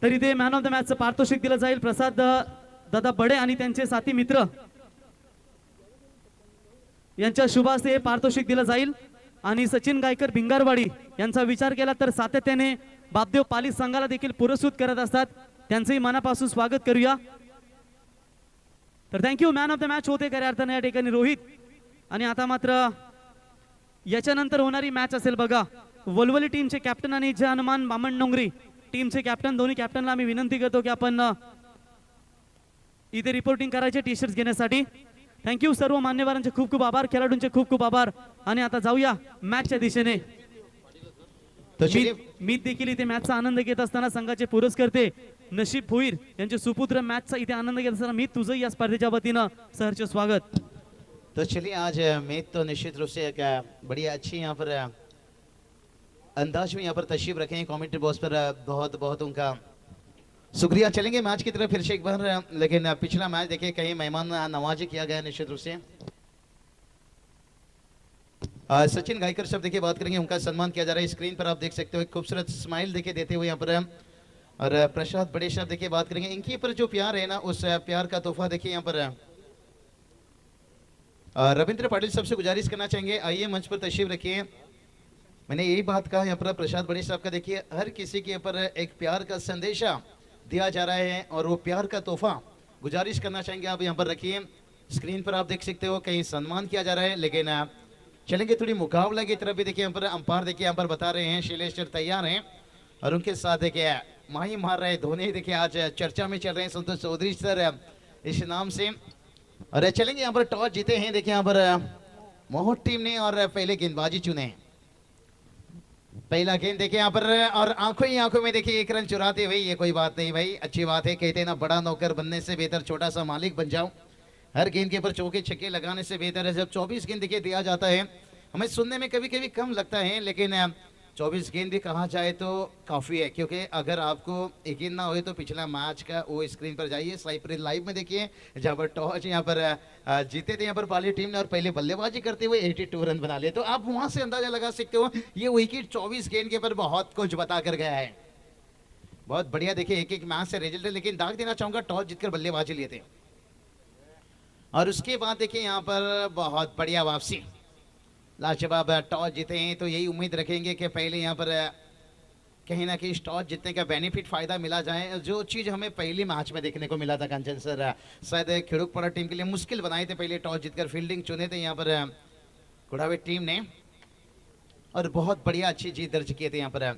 तर इथे man of the मॅचचं पारितोषिक दिलं जाईल प्रसाद दादा बडे आणि त्यांचे साथी मित्र यांच्या शुभ हस्ते पारितोषिक दिलं जाईल। आणि सचिन गायकर भिंगारवाडी यांचा विचार केला तर सातत्याने बापदेव पाली संघाला देखील पुरस्कृत करत असतात, त्यांचंही मनापासून स्वागत करूया। तर thank you. Man of the match होते खऱ्या अर्थाने या ठिकाणी रोहित। आणि आता मात्र याच्यानंतर होणारी मॅच असेल बघा, वलवली टीमचे कॅप्टन आणि जय हनुमान बामण डोंगरी टीमचे कॅप्टन, दोन्ही कॅप्टनला आम्ही विनंती करतो की आपण इथे रिपोर्टिंग करायचे टी शर्ट्स घेण्यासाठी। थँक्यू सर्व मान्यवरांचे खूप खूप आभार, खेळाडूंचे खूप खूप आभार। आणि आता जाऊया मॅचच्या दिशेने। मी देखील इथे मॅचचा आनंद घेत असताना संघाचे पुरस्कर्ते नशीब भोईर यांचे सुपुत्र मॅचचा इथे आनंद घेत असताना मी तुझं या स्पर्धेच्या वतीनं सहर्ष स्वागत। तो चलिए आज मैं तो निश्चित रूप से एक बड़ी अच्छी यहाँ पर अंदाज में यहाँ पर तशरीफ रखे हैं कमेंट्री बॉक्स पर, बहुत बहुत उनका शुक्रिया। चलेंगे मैच की तरफ फिर से एक बार, लेकिन पिछला मैच देखिए कहीं मेहमान नवाजी किया गया निश्चित रूप से। सचिन गायकर साहब देखिए बात करेंगे, उनका सम्मान किया जा रहा है। स्क्रीन पर आप देख सकते हो एक खूबसूरत स्माइल देखिए देते हुए यहाँ पर। और प्रसाद बड़े साहब देखिए बात करेंगे, इनके ऊपर जो प्यार है ना उस प्यार का तोहफा देखिए यहाँ पर। रविंद्र पाटिल साहब से गुजारिश करना चाहेंगे आइए मंच पर तशरीफ रखिए। मैंने यही बात कहा यहाँ पर प्रसाद बड़े साहब का देखिए हर किसी के ऊपर एक प्यार का संदेशा दिया जा रहा है और वो प्यार का तोहफा गुजारिश करना चाहेंगे आप यहाँ पर रखिए। स्क्रीन पर आप देख सकते हो कहीं सम्मान किया जा रहा है, लेकिन चलेंगे थोड़ी मुकाबला की तरफ भी देखिए यहाँ पर। अंपायर देखिए यहाँ पर बता रहे हैं शैलेश सर तैयार हैं और उनके साथ देखिए माही मार रहे धोनी देखिए आज चर्चा में चल रहे हैं संतोष चौधरी सर इस नाम से। और चलेंगे यहाँ पर टॉस जीते हैं देखिए यहाँ पर मोहट टीम ने और पहले गेंदबाजी चुने। पहला गेंद देखिए यहाँ पर और आंखों ही आंखों में देखिए एक रन चुराते हुए, ये कोई बात नहीं भाई, अच्छी बात है। कहते हैं ना बड़ा नौकर बनने से बेहतर छोटा सा मालिक बन जाओ। हर गेंद के ऊपर चौके छक्के लगाने से बेहतर है जब 24 गेंद देखिए दिया जाता है। हमें सुनने में कभी कभी कम लगता है, लेकिन 24 गेंद भी कहा जाए तो काफ़ी है। क्योंकि अगर आपको यकीन ना हो तो पिछला मैच का वो स्क्रीन पर जाइए साइप्रिल लाइव में देखिए, जहाँ पर टॉस यहाँ पर जीते थे यहाँ पर पाली टीम ने और पहले बल्लेबाजी करते हुए 82 रन बना लिए। तो आप वहाँ से अंदाजा लगा सकते हो ये विकेट 24 गेंद के ऊपर बहुत कुछ बता कर गया है। बहुत बढ़िया देखिए एक एक मैच से रिजल्ट है, लेकिन दाग देना चाहूँगा टॉस जीतकर बल्लेबाजी लिए थे और उसके बाद देखिए यहाँ पर बहुत बढ़िया वापसी। लाजवाब टॉस जीते हैं तो यही उम्मीद रखेंगे कि पहले यहाँ पर कहीं ना कहीं टॉस जीतने का बेनिफिट फ़ायदा मिला जाए। जो चीज़ हमें पहले मैच में देखने को मिला था कंचन सर शायद खिड़कपड़ा टीम के लिए मुश्किल बनाए थे, पहले टॉस जीतकर फील्डिंग चुने थे यहाँ पर कुड़ावे टीम ने और बहुत बढ़िया अच्छी जीत दर्ज किए थे यहाँ पर।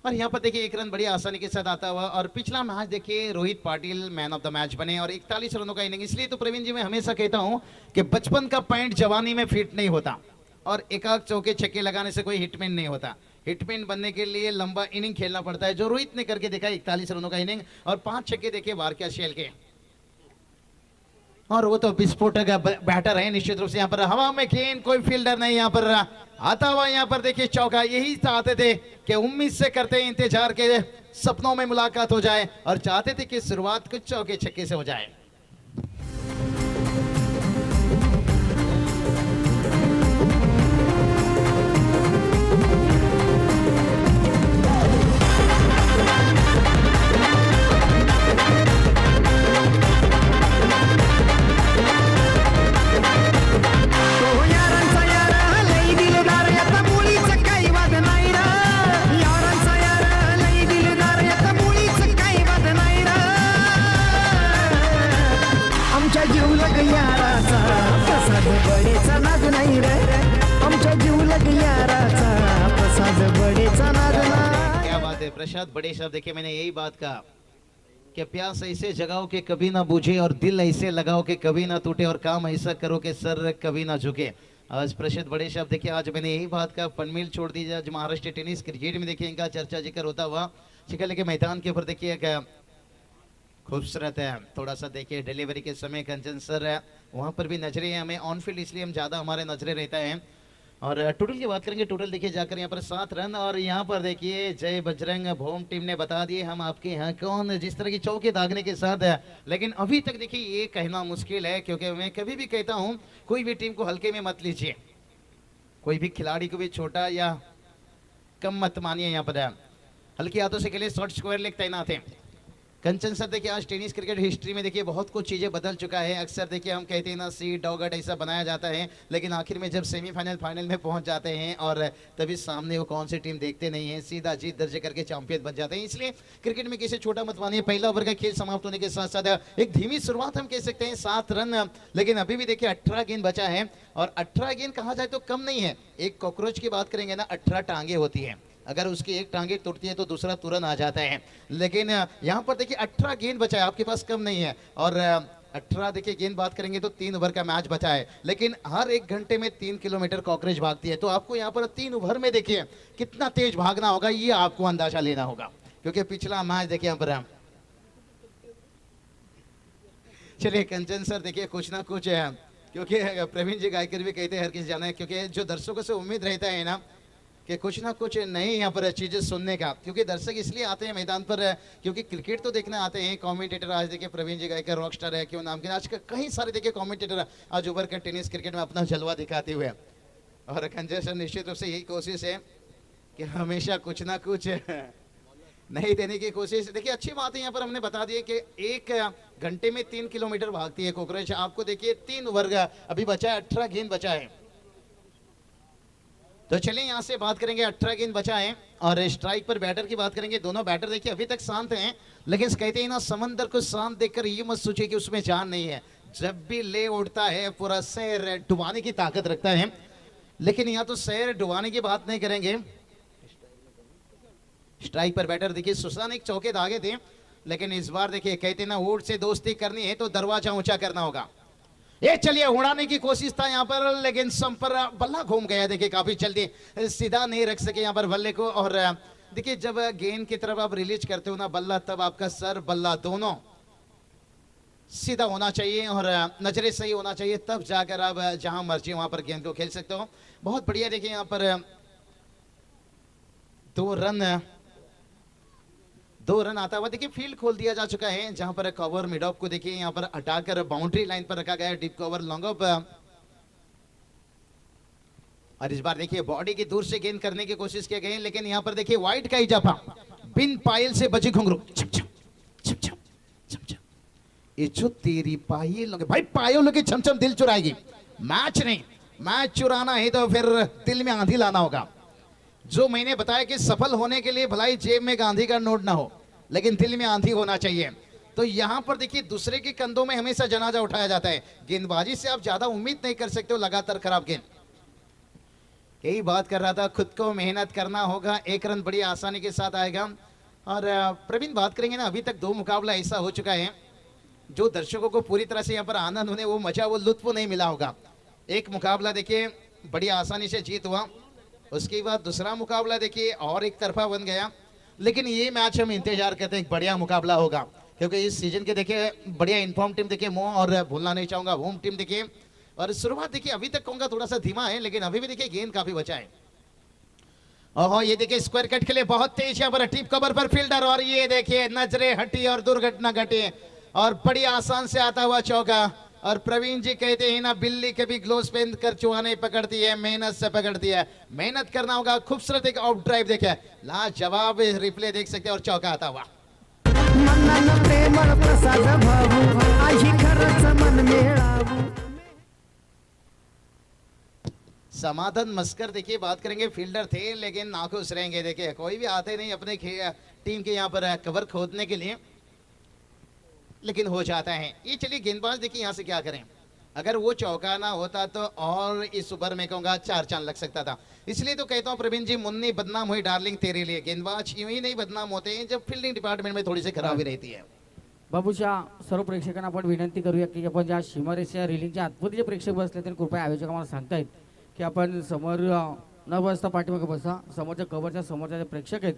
और यहाँ पर देखिए एक रन बड़ी आसानी के साथ आता हुआ। और पिछला मैच देखिए Rohit Patil man of the match बने और 41 रनों का इनिंग। इसलिए तो प्रवीण जी मैं हमेशा कहता हूँ कि बचपन का पॉइंट जवानी में फिट नहीं होता और एकाक चौके छक्के लगाने से कोई हिटमैन नहीं होता। हिटमैन बनने के लिए लंबा इनिंग खेलना पड़ता है, जो रोहित ने करके देखा 41 रनों का इनिंग और 5 छक्के देखिए वारकिया शेल के। और वो तो विस्फोटक बैटर है निश्चित रूप से। यहाँ पर हवा में गेंद, कोई फील्डर नहीं यहाँ पर आता हुआ, यहाँ पर देखिए चौका। यही चाहते थे कि उम्मीद से करते इंतजार के सपनों में मुलाकात हो जाए और चाहते थे कि शुरुआत कुछ चौके छक्के से हो जाए। प्रसाद बड़े साहब देखिए मैंने यही बात कहा कि प्यास ऐसे जगाओ कि कभी ना बुझे और दिल ऐसे लगाओ कि कभी ना टूटे और काम ऐसा करो कि सर कभी ना झुके। आज प्रसाद बड़े साहब देखिए आज मैंने यही बात कहा, फनमिल छोड़ दीजिए। आज महाराष्ट्र टेनिस क्रिकेट में देखिए इनका चर्चा जिक्र होता हुआ चिकल के मैदान के ऊपर देखिए खूबसूरत है। थोड़ा सा देखिए डिलीवरी के समय कंचन सर है वहाँ पर भी नजरें हैं हमें ऑन फील्ड, इसलिए हम ज़्यादा हमारे नजरें रहता है। और टोटल की बात करेंगे, टोटल देखिए जाकर यहाँ पर 7 रन। और यहाँ पर देखिए जय बजरंग भोम टीम ने बता दिए हम आपके यहाँ कौन, जिस तरह की चौके दागने के साथ है। लेकिन अभी तक देखिए ये कहना मुश्किल है, क्योंकि मैं कभी भी कहता हूँ कोई भी टीम को हल्के में मत लीजिए, कोई भी खिलाड़ी को भी छोटा या कम मत मानिए यहाँ पर। हल्की हाथों से खेले, शॉर्ट स्क्वायर लेग तैनात है। कंचन सर देखिए आज टेनिस क्रिकेट हिस्ट्री में देखिए बहुत कुछ चीज़ें बदल चुका है। अक्सर देखिए हम कहते हैं ना सी डॉगट ऐसा बनाया जाता है, लेकिन आखिर में जब सेमीफाइनल फाइनल में पहुंच जाते हैं और तभी सामने वो कौन सी टीम देखते नहीं है, सीधा जीत दर्ज करके चैंपियन बन जाते हैं। इसलिए क्रिकेट में किसी छोटा मत मानिए। पहला ओवर का खेल समाप्त होने के साथ साथ एक धीमी शुरुआत हम कह सकते हैं, 7 रन, लेकिन अभी भी देखिए 18 गेंद बचा है। और 18 गेंद कहा जाए तो कम नहीं है। एक कॉकरोच की बात करेंगे ना, 18 टांगे होती है, अगर उसकी एक टांगे टूटती है तो दूसरा तुरंत आ जाता है। लेकिन यहाँ पर देखिए 18 गेंद बचा है, आपके पास कम नहीं है। और 18 देखिए गेंद बात करेंगे तो 3 ओवर का मैच बचा है, लेकिन हर 1 घंटे में 3 किलोमीटर कॉकरेज भागती है। तो आपको यहाँ पर 3 ओवर में देखिए कितना तेज भागना होगा, ये आपको अंदाजा लेना होगा, क्योंकि पिछला मैच देखिए यहाँ पर। चलिए कंचन सर देखिए कुछ ना कुछ है, क्योंकि प्रवीण जी गायकर भी कहते हैं हर किसी जाना है, क्योंकि जो दर्शकों से उम्मीद रहता है ना कि कुछ ना कुछ नई यहाँ पर चीजें सुनने का, क्योंकि दर्शक इसलिए आते हैं मैदान पर क्योंकि क्रिकेट तो देखने आते हैं। कमेंटेटर आज देखिए प्रवीण जी गायकर रॉक स्टार है, क्यों नाम के आज कई सारे देखिए कमेंटेटर आज उभर कर टेनिस क्रिकेट में अपना जलवा दिखाते हुए। और कंजर सर निश्चित रूप से यही कोशिश है कि हमेशा कुछ ना कुछ नहीं देने की कोशिश। देखिए अच्छी बात है, यहाँ पर हमने बता दिया कि 1 घंटे में 3 किलोमीटर भागती है कॉकरोच। आपको देखिए 3 ओवर अभी बचा है, 18 गेंद बचा है। तो चलिए यहाँ से बात करेंगे, 18 गेंद बचा है। और स्ट्राइक पर बैटर की बात करेंगे, दोनों बैटर देखिए अभी तक शांत हैं, लेकिन कहते हैं ना समंदर को शांत देखकर ये मत सोचिए कि उसमें जान नहीं है। जब भी ले उड़ता है पूरा शहर डुबाने की ताकत रखता है, लेकिन यहाँ तो शहर डुबाने की बात नहीं करेंगे। स्ट्राइक पर बैटर देखिए सुसान एक चौके धागे थे, लेकिन इस बार देखिए कहते ना ऊंट से दोस्ती करनी है तो दरवाजा ऊंचा करना होगा। ये चलिए उड़ाने की कोशिश था यहाँ पर, लेकिन सम पर बल्ला घूम गया। देखिए काफी जल्दी सीधा नहीं रख सके यहाँ पर बल्ले को। और देखिए जब गेंद की तरफ आप रिलीज करते हो ना बल्ला, तब आपका सर बल्ला दोनों सीधा होना चाहिए और नजरें सही होना चाहिए, तब जाकर आप जहां मर्जी वहां पर गेंद को खेल सकते हो। बहुत बढ़िया। देखिए यहाँ पर 2 रन आता हुआ देखिए फील्ड खोल दिया जा चुका है, जहां पर कवर मिड ऑफ को देखिए यहाँ पर हटाकर बाउंड्री लाइन पर रखा गया है, डीप कवर लॉन्ग ऑफ। और इस बार देखिए बॉडी की दूर से गेंद करने की कोशिश की गई, लेकिन यहाँ पर देखिए वाइड का इजाफा, बिन पायल से बची घुंघरू, छप छप छप छप छप छप। ये जो तेरी पायल लोगे भाई, पायल लोगे छमछम दिल चुराएगी। मैच नहीं, मैच चुराना है तो फिर दिल में आंधी लाना होगा। जो मैंने बताया कि सफल होने के लिए भलाई जेब में गांधी का नोट ना हो, लेकिन दिल में आंधी होना चाहिए। तो यहां पर देखिए दूसरे के कंधों में हमेशा जनाजा उठाया जाता है। गेंदबाजी से आप ज्यादा उम्मीद नहीं कर सकते हो, लगातार खराब गेंद। यही बात कर रहा था, खुद को मेहनत करना होगा, 1 रन बड़ी आसानी के साथ आएगा। और प्रवीण बात करेंगे ना, अभी तक 2 मुकाबला ऐसा हो चुका है जो दर्शकों को पूरी तरह से यहाँ पर आनंद होने, वो मजा, वो लुत्फ नहीं मिला होगा। एक मुकाबला देखिए बड़ी आसानी से जीत हुआ, उसके बाद दूसरा मुकाबला देखिए और एक तरफा बन गया। लेकिन ये मैच हम इंतजार करते हैं, एक बढ़िया मुकाबला होगा, क्योंकि इस सीजन के देखिए बढ़िया इन्फॉर्म टीम देखिए मो, और भूलना नहीं चाहूंगा होम टीम देखिए। और शुरुआत देखिए अभी तक कहूंगा थोड़ा सा धीमा है, लेकिन अभी भी देखिए गेंद काफी बचा है। ओहो ये देखिए स्क्वायर कट के लिए बहुत तेज यहाँ पर टीप कवर पर फील्डर, और ये देखिए नजरें हटी और दुर्घटना घटी, और बड़ी आसान से आता हुआ चौका। और प्रवीण जी कहते हैं ना, बिल्ली कभी ग्लोव्स पहन कर चूहा नहीं पकड़ती है, मेहनत से पकड़ती है। मेहनत करना होगा। खूबसूरत एक आउट ड्राइव देखे, लाजवाब रिप्ले देख सकते हैं, और चौका आता हुआ। समाधान मस्कर देखिए बात करेंगे, फील्डर थे लेकिन नाखुश रहेंगे। देखिए कोई भी आते नहीं अपने टीम के यहाँ पर कवर खोदने के लिए, लेकिन हो जाता है। ये चलिए गेंदबाज देखिए यहाँ से क्या करें, अगर वो चौका ना होता तो और इस ओवर में कहूंगा 4 चांद लग सकता था। इसलिए तो कहता हूँ प्रवीण जी, मुन्नी बदनाम हुई डार्लिंग तेरे लिए। गेंदबाज यूं ही नहीं बदनाम होते हैं जब फील्डिंग डिपार्टमेंट में थोड़ी सी खराबी रहती है। बाबूच्या सर्व प्रेक्षकांना आपण विनंती करूया की आपण ज्या सीमारेषेच्या रिलिंगच्या आतमध्ये जे प्रेक्षक बसले त्यांनी कृपया आयोजक आम्हाला सांगतायत की आपण समोर न बसता पाठीमागे बसा। समोरच्या कव्हरच्या समोरच्या जे प्रेक्षक आहेत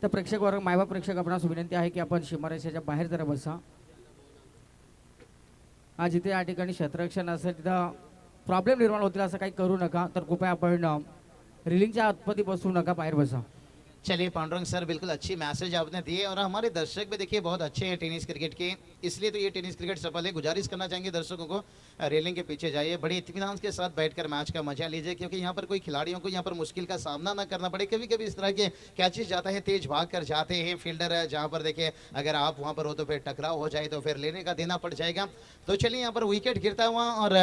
त्या प्रेक्षक वर्ग, मायबाप प्रेक्षक, आपणास विनंती आहे की आपण सीमारेषेच्या बाहेर जरा बसा। आज जिथे या ठिकाणी क्षेत्ररक्षण असेल तिथं प्रॉब्लेम निर्माण होतील, असं काही करू नका। तर कृपया आपण रिलिंगच्या आतमध्ये बसू नका, बाहेर बसा। चलिए पांडुरंग सर, बिल्कुल अच्छी मैसेज आपने दिए और हमारे दर्शक भी देखिए बहुत अच्छे हैं टेनिस क्रिकेट के, इसलिए तो ये टेनिस क्रिकेट सफल है। गुजारिश करना चाहेंगे दर्शकों को, रेलिंग के पीछे जाइए, बड़ी इत्मीनान के साथ बैठकर मैच का मजा लीजिए, क्योंकि यहाँ पर कोई खिलाड़ियों को यहाँ पर मुश्किल का सामना ना करना पड़े। कभी कभी इस तरह के कैचेस जाता है, तेज भाग कर जाते हैं फील्डर, जहाँ पर देखिए अगर आप वहाँ पर हो तो फिर टकराव हो जाए तो फिर लेने का देना पड़ जाएगा। तो चलिए यहाँ पर विकेट गिरता हुआ और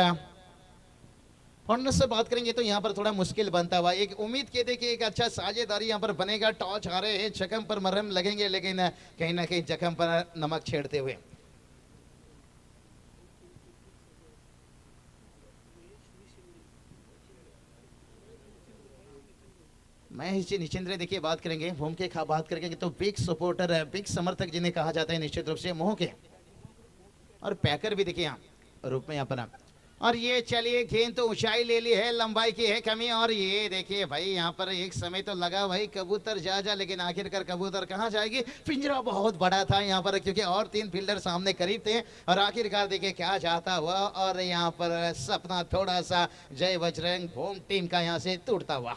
से बात करेंगे तो यहाँ पर थोड़ा मुश्किल बनता हुआ, एक उम्मीद के देखिए एक अच्छा साझेदारी यहाँ पर बनेगा। टॉस आ रहे हैं, जख्म पर मरहम लगेंगे, लेकिन कहीं ना कहीं जख्म पर नमक छेड़ते हुए। महेश जी निश्चिंद्रे देखिए बात करेंगे, होम के बात करेंगे तो बिग सपोर्टर, बिग समर्थक जिन्हें कहा जाता है निश्चित रूप से मोह के, और पैकर भी देखिए यहाँ रूप में यहाँ पर। और ये चलिए गेंद तो ऊंचाई ले ली है, लंबाई की है कमी, और ये देखिए भाई यहाँ पर एक समय तो लगा भाई कबूतर जा, लेकिन आखिरकार कबूतर कहाँ जाएगी। पिंजरा बहुत बड़ा था यहाँ पर, क्योंकि और 3 फील्डर सामने करीब थे, और आखिरकार देखिए क्या जाता हुआ, और यहाँ पर सपना थोड़ा सा जय बजरंग होम टीम का यहाँ से टूटता हुआ।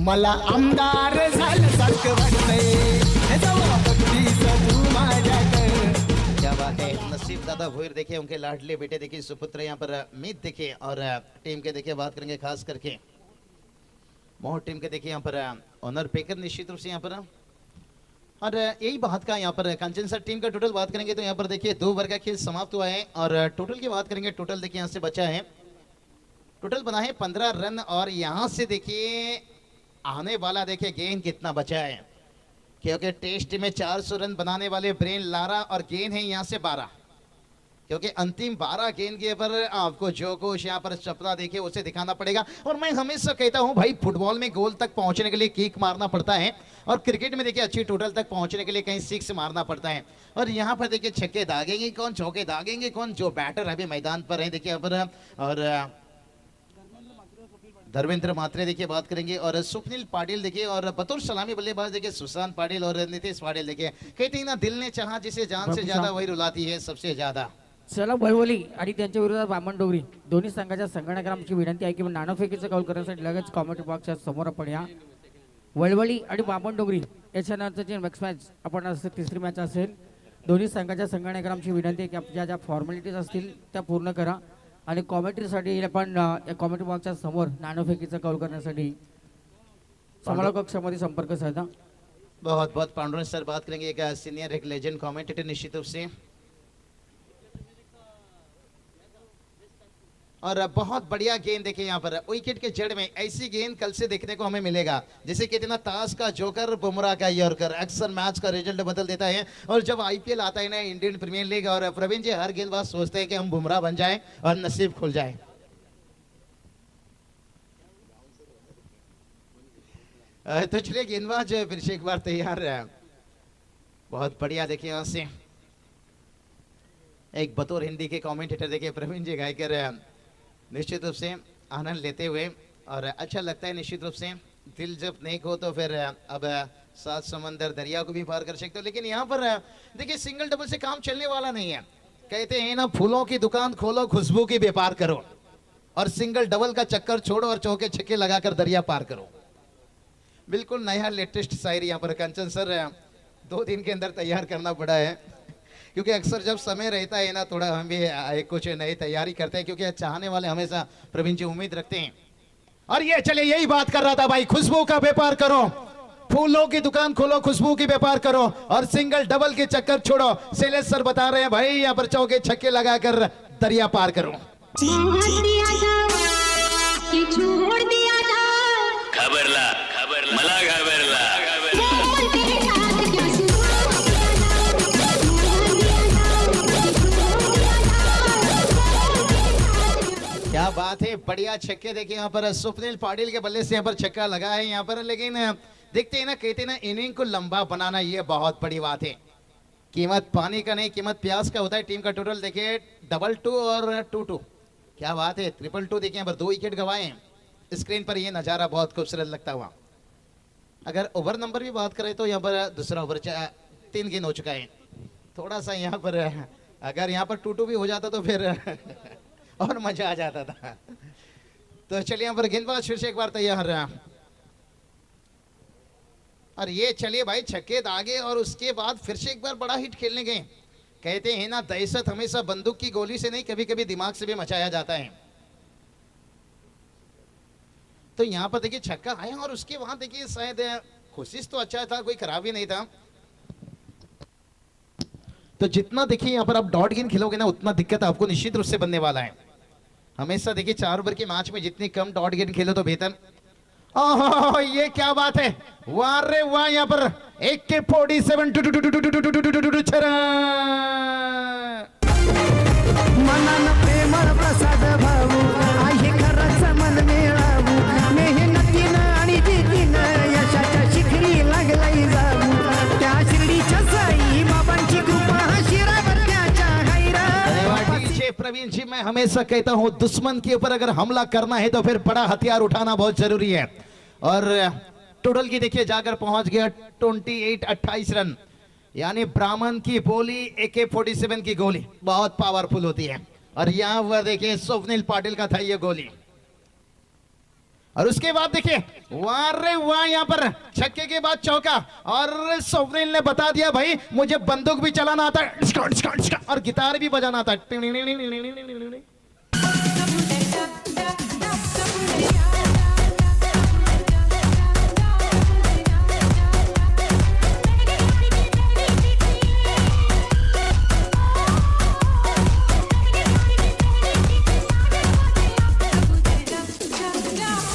मला आमदार झाल्यासारखं वाटतंय, तू माझ्याकडे। क्या बात है, नसीब दादा भोईर देखिए उनके लाडले बेटे देखिए सुपुत्र यहाँ पर मीत देखिए, और टीम के देखिए बात करेंगे खास करके मोह टीम के देखिए यहाँ पर ऑनर पेकर निश्चित रूप से यहाँ पर। और यही बात का यहाँ पर कंचन सर टीम का टोटल बात करेंगे तो यहाँ पर देखिए 2 ओवर का खेल समाप्त हुआ है, और टोटल की बात करेंगे टोटल देखिए यहाँ से बचा है, टोटल बना है 15 रन, और यहाँ से देखिए आने वाला देखिए गेंद कितना बचा है, क्योंकि टेस्ट में 400 रन बनाने वाले ब्रेन लारा, और गेंद है यहाँ से 12, क्योंकि अंतिम 12 गेंद के पर आपको जो कुछ यहाँ पर सपना देखिए उसे दिखाना पड़ेगा। और मैं हमेशा कहता हूँ भाई फुटबॉल में गोल तक पहुंचने के लिए किक मारना पड़ता है, और क्रिकेट में देखिए अच्छी टोटल तक पहुंचने के लिए कहीं 6 मारना पड़ता है। और यहाँ पर देखिए छक्के दागेंगे कौन, चौके दागेंगे कौन, जो बैटर अभी मैदान पर है देखिए यहाँ पर, और धर्मेंद्र मात्रे देखिए बात करेंगे, और स्वप्निल पाटिल देखिए, और बतौर सलामी बल्लेबाज देखिए सुशांत पाटिल और नितेश पाटिल देखिए। कहते हैं ना दिल ने चाहा जिसे जान से ज्यादा वही रुलाती है सबसे ज्यादा। चला वळवली आणि त्यांच्या विरोधात बामण डोगरी दोन्ही संघाच्या संघटनांची विनंती आहे की नाणेफेकीचा कौल करण्यासाठी लगेच कॉमेंट्री बॉक्सच्या समोर आपण या। वळवली आणि बामण डोगरी याच्यानंतरची नेक्स्ट मॅच आपण असं तिसरी मॅच असेल। दोन्ही संघाच्या संघटनांची विनंती आहे की ज्या ज्या फॉर्मॅलिटीज असतील त्या पूर्ण करा, आणि कॉमेंट्रीसाठी आपण कॉमेंट्री बॉक्सच्या समोर नाणेफेकीचा कौल करण्यासाठी समालोचक कक्षामध्ये संपर्क साधा। बहुत बहुत पांडुरंग सर बात करेंगे, एक सीनियर एक लेजेंड कमेंटेटर निश्चित रूप से, और बहुत बढ़िया गेंद देखिए यहाँ पर विकेट के जड़ में। ऐसी गेंद कल से देखने को हमें मिलेगा, जैसे कहते ना ताश का जोकर बुमराह का यॉर्कर, अक्सर मैच का रिजल्ट बदल देता है। और जब आईपीएल आता है ना इंडियन प्रीमियर लीग, और प्रवीण जी हर गेंदबाज सोचते हैं कि हम बुमराह बन जाएं और नसीब खुल जाए। तो चलिए गेंदबाज फिर से एक बार तैयार है, बहुत बढ़िया देखिए यहाँ से एक बतौर हिंदी के कमेंटेटर देखिए प्रवीण जी गायकर निश्चित रूप से आनंद लेते हुए, और अच्छा लगता है निश्चित रूप से। दिल जब नेक हो तो फिर अब 7 समंदर दरिया को भी पार कर सकते हो, लेकिन यहाँ पर देखिए सिंगल डबल से काम चलने वाला नहीं है। कहते हैं ना फूलों की दुकान खोलो खुशबू की व्यापार करो, और सिंगल डबल का चक्कर छोड़ो और चौके छक्के लगाकर दरिया पार करो। बिल्कुल नया लेटेस्ट शायरी यहाँ पर कंचन सर 2 दिन के अंदर तैयार करना पड़ा है, क्योंकि अक्सर जब समय रहता है ना थोड़ा हम भी कुछ नई तैयारी करते हैं, क्योंकि चाहने वाले हमेशा प्रवीण जी उम्मीद रखते हैं। और ये चले यही बात कर रहा था भाई, खुशबू का व्यापार करो, फूलों की दुकान खोलो खुशबू की व्यापार करो, और सिंगल डबल के चक्कर छोड़ो। शैलेश सर बता रहे हैं भाई यहाँ पर चौके छक्के लगाकर दरिया पार करो। घाबरला मला घाबरला। क्या बात है, बढ़िया छक्के देखिए यहाँ पर स्वप्निल पाटिल के बल्ले से यहाँ पर छक्का लगा है यहाँ पर। लेकिन देखते हैं ना कहते हैं ना इनिंग को लंबा बनाना ये बहुत बड़ी बात है। कीमत पानी का नहीं कीमत प्यास का होता है। टीम का टोटल देखिए 2-2 और 2-2। क्या बात है, 2-2 देखिए यहाँ पर 2 विकेट गवाए हैं। स्क्रीन पर ये नज़ारा बहुत खूबसूरत लगता हुआ। अगर ओवर नंबर भी बात करें तो यहाँ पर दूसरा ओवर 3 गेंद हो चुका है। थोड़ा सा यहाँ पर अगर यहाँ पर 2-2 भी हो जाता तो फिर और मजा आ जाता था। तो चलिए यहाँ पर गेंदबाज फिर से एक बार तैयार रहा और ये चलिए भाई छक्के दागे और उसके बाद फिर से एक बार बड़ा हिट खेलने गए। कहते हैं ना दहशत हमेशा बंदूक की गोली से नहीं कभी कभी दिमाग से भी मचाया जाता है। तो यहाँ पर देखिए छक्का आया और उसके बाद देखिए शायद कोशिश तो अच्छा था, कोई खराब ही नहीं था। तो जितना देखिए यहाँ पर आप डॉट गेंद खेलोगे ना उतना दिक्कत आपको निश्चित रूप से बनने वाला है। हमेशा देखिए 4 ओवर के मैच में जितनी कम डॉट गेंद खेलो तो बेहतर। ओह ये क्या बात है, वाह रे वाह, यहाँ पर AK-47 मनान प्रेमळ प्रसाद भाऊ आहे खरंच मन मिळावू मेहनतीनं आणि जिद्दीनं यशाच्या शिखरी लागलाई जाऊ त्या शिर्डीच्या साई बाबांची कृपा शिरावर त्याच्या हैरा। धन्यवाद डीजे प्रवीण जी। मैं हमेशा कहता हूं दुश्मन के ऊपर अगर हमला करना है तो फिर बड़ा हथियार उठाना बहुत जरूरी है। और टोटल की देखिए जाकर पहुंच गया 28 रन, यानी ब्राह्मण की बोली AK-47 की गोली बहुत पावरफुल होती है। और यहाँ पर देखिए स्वप्निल पाटिल का था ये गोली। और उसके बाद देखिए वाह रे वाह, यहाँ पर छक्के के बाद चौका और स्वप्निल ने बता दिया भाई मुझे बंदूक भी चलाना आता है और गिटार भी बजाना आता है।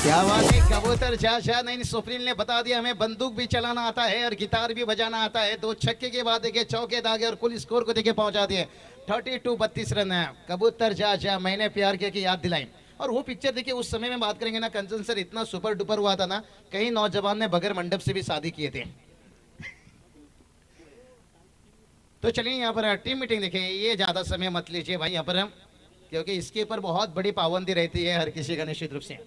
क्या बात है, कबूतर जा नहीं, स्वप्निल ने बता दिया हमें बंदूक भी चलाना आता है और गिटार भी बजाना आता है। 2 छक्के के बाद देखिए चौके दागे और कुल स्कोर को देखिए पहुंचा दिए 32 रन है। कबूतर जा मैंने प्यार किया की याद दिलाई। और वो पिक्चर देखिए उस समय में बात करेंगे ना, कंचन सर इतना सुपर डुपर हुआ था ना, कई नौजवान ने बगैर मंडप से भी शादी किए थे। तो चलिए यहाँ पर टीम मीटिंग देखिए, ये ज्यादा समय मत लीजिए भाई यहाँ पर, क्योंकि इसके ऊपर बहुत बड़ी पाबंदी रहती है हर किसी का निश्चित रूप से।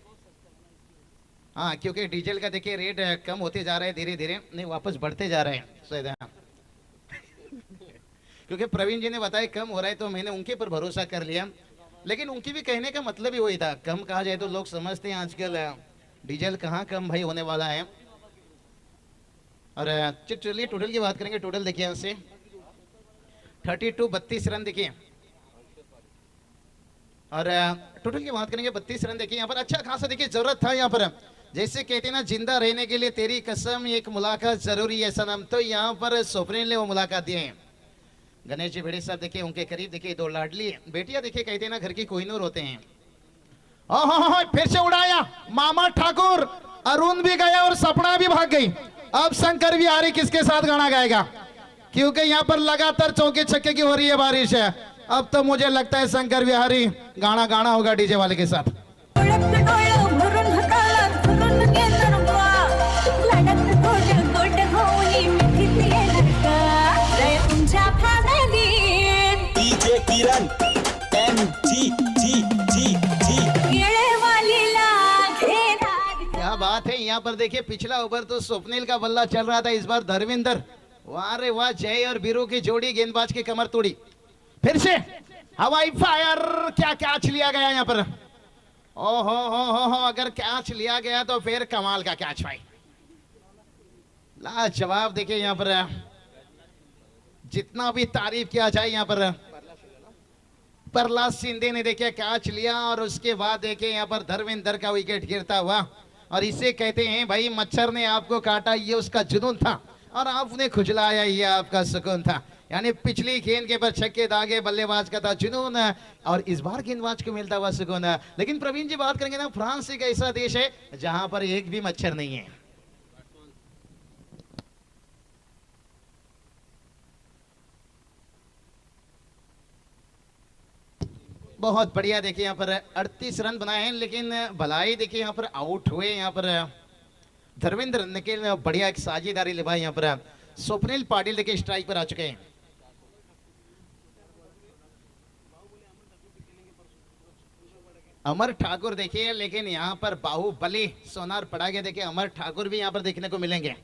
हाँ क्योंकि डीजल का देखिए रेट कम होते जा रहे हैं धीरे धीरे, नहीं वापस बढ़ते जा रहे हैं शायद। हाँ क्योंकि प्रवीण जी ने बताया कम हो रहा है तो मैंने उनके पर भरोसा कर लिया। लेकिन उनकी भी कहने का मतलब ही वही था, कम कहा जाए तो लोग समझते हैं आजकल डीजल कहाँ कम भाई होने वाला है। और चलिए टोटल की बात करेंगे। टोटल देखिए यहाँ से 32 रन देखिए। और टोटल की बात करेंगे 32 रन देखिए। यहाँ पर अच्छा खासा देखिए जरूरत था यहाँ पर, जैसे कहते हैं ना जिंदा रहने के लिए तेरी कसम एक मुलाकात जरूरी है सनम। तो यहाँ पर स्वप्निल ने वो मुलाकात दिए हैं। गणेश जी भेड़े साहब देखिए उनके करीब देखिए 2 लाडली बेटियां देखिए, कहते हैं ना घर की कोहिनूर होते हैं। फिर से उड़ाया मामा ठाकुर, अरुण भी गया और सपना भी भाग गई। अब शंकर बिहारी किसके साथ गाना गाएगा, क्योंकि यहाँ पर लगातार चौके छक्के की हो रही है बारिश है। अब तो मुझे लगता है शंकर बिहारी गाना होगा डीजे वाले के साथ। डीजे किरण क्या बात है, यहाँ पर देखिए पिछला ओवर तो स्वप्निल का बल्ला चल रहा था, इस बार धर्मेंद्र वाह रे वाह, जय और बीरू की जोड़ी गेंदबाज की कमर तोड़ी। फिर से हवाई फायर, क्या कैच लिया गया यहाँ पर। ओहो हो, अगर कैच लिया गया तो फिर कमाल का कैच भाई, लाजवाब। देखिए यहाँ पर जितना भी तारीफ किया जाए यहाँ पर प्रहलाद शिंदे ने देखिए कैच लिया और उसके बाद देखिए यहाँ पर धर्मेंद्र का विकेट गिरता हुआ। और इसे कहते हैं भाई मच्छर ने आपको काटा ये उसका जुनून था और आपने खुजलाया ये आपका सुकून था। यानी पिछली गेंद के पर छक्के दागे बल्लेबाज का था जुनून और इस बार गेंदबाज को मिलता हुआ सुकून। लेकिन प्रवीण जी बात करेंगे ना, फ्रांस एक ऐसा देश है जहां पर एक भी मच्छर नहीं है। बहुत बढ़िया। देखिए यहाँ पर 38 रन बनाए हैं, लेकिन भलाई देखिए यहाँ पर आउट हुए। यहाँ पर धर्मेंद्र ने बढ़िया एक साझेदारी निभाई। यहाँ पर स्वप्निल पाटिल देखिए स्ट्राइक पर आ चुके हैं। अमर ठाकुर देखिए, लेकिन यहाँ पर बाहुबली सोनार पड़ा गया। देखिए अमर ठाकुर भी यहाँ पर देखने को मिलेंगे।